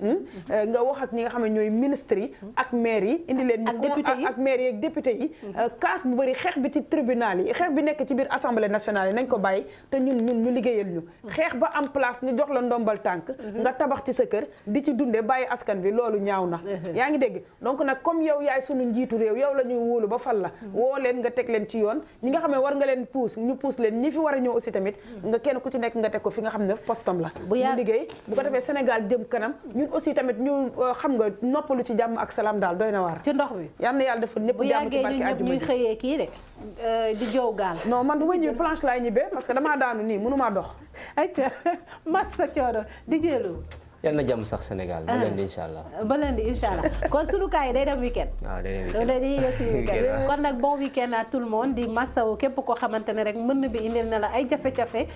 nga wax ak ñi nga xam ne ñooy ministres yi ak maire yi indi leen ñu ak maire yi ak député yi kaas bu bëri xeex bi ci tribunal yi xeex bi nekk ci biir assemblée nationale yi nañ ko bàyyi te ñun ñu liggéeyal ñu xeex ba am place ñu jox la ndombal tànk nga tabax ci sa kër di ci dunde bàyyi askan bi loolu ñaaw na yaa ngi dégg donc nag comme yow yaay suñu njiitu réew yow la ñuy wóolu ba fal la woo leen nga teg leen ci yoon ñi nga xam ne war nga leen puus ñu puus leen ñi fi war a ñëw aussi tamit nga kenn ku ci nekk nga teg ko fi nga xam ne postam la mu liggéey bu ko defee Sénégal jëm kanam ñun aussi tamit ñu xam nga noppalu ci jàmm ak salaam daal doy na waar ci ndox bi yal na yàlla defal ñëpp jàmm ci barke àjjuma ñuy xëyee kii de di jow gaal non man bu may ñëw planche laay ñibbee parce que damaa daanu nii mënumaa dox acca mas sa coono di jëlu yal na jàmm sax Sénégal ba lundi incha allah ba lundi incha allah kon sunu kaay day dem weekend waaw day dem weekend kon nag bon weekend à tout le monde di massawu képp koo xamante ne rek mën bi indil na la ay jafe-jafe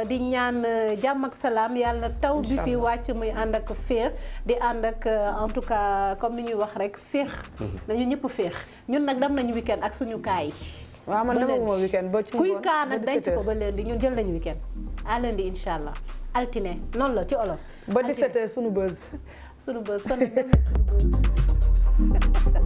di ñaan jàmm ak salaam yàlla taw bi fi wàcc muy ànd ak féex di ànd ak en tout cas comme ni ñuy wax rek féex nañu ñëpp féex ñun nag dem nañu weekend ak suñu kaay waaw man demaguma weekend ba ci kuy kaa nag denc ko ba lundi ñun jël nañu weekend à lundi incha allah altine noonu la ci olof ba 17h sunu buzz kon nag dem nañ sunu buzz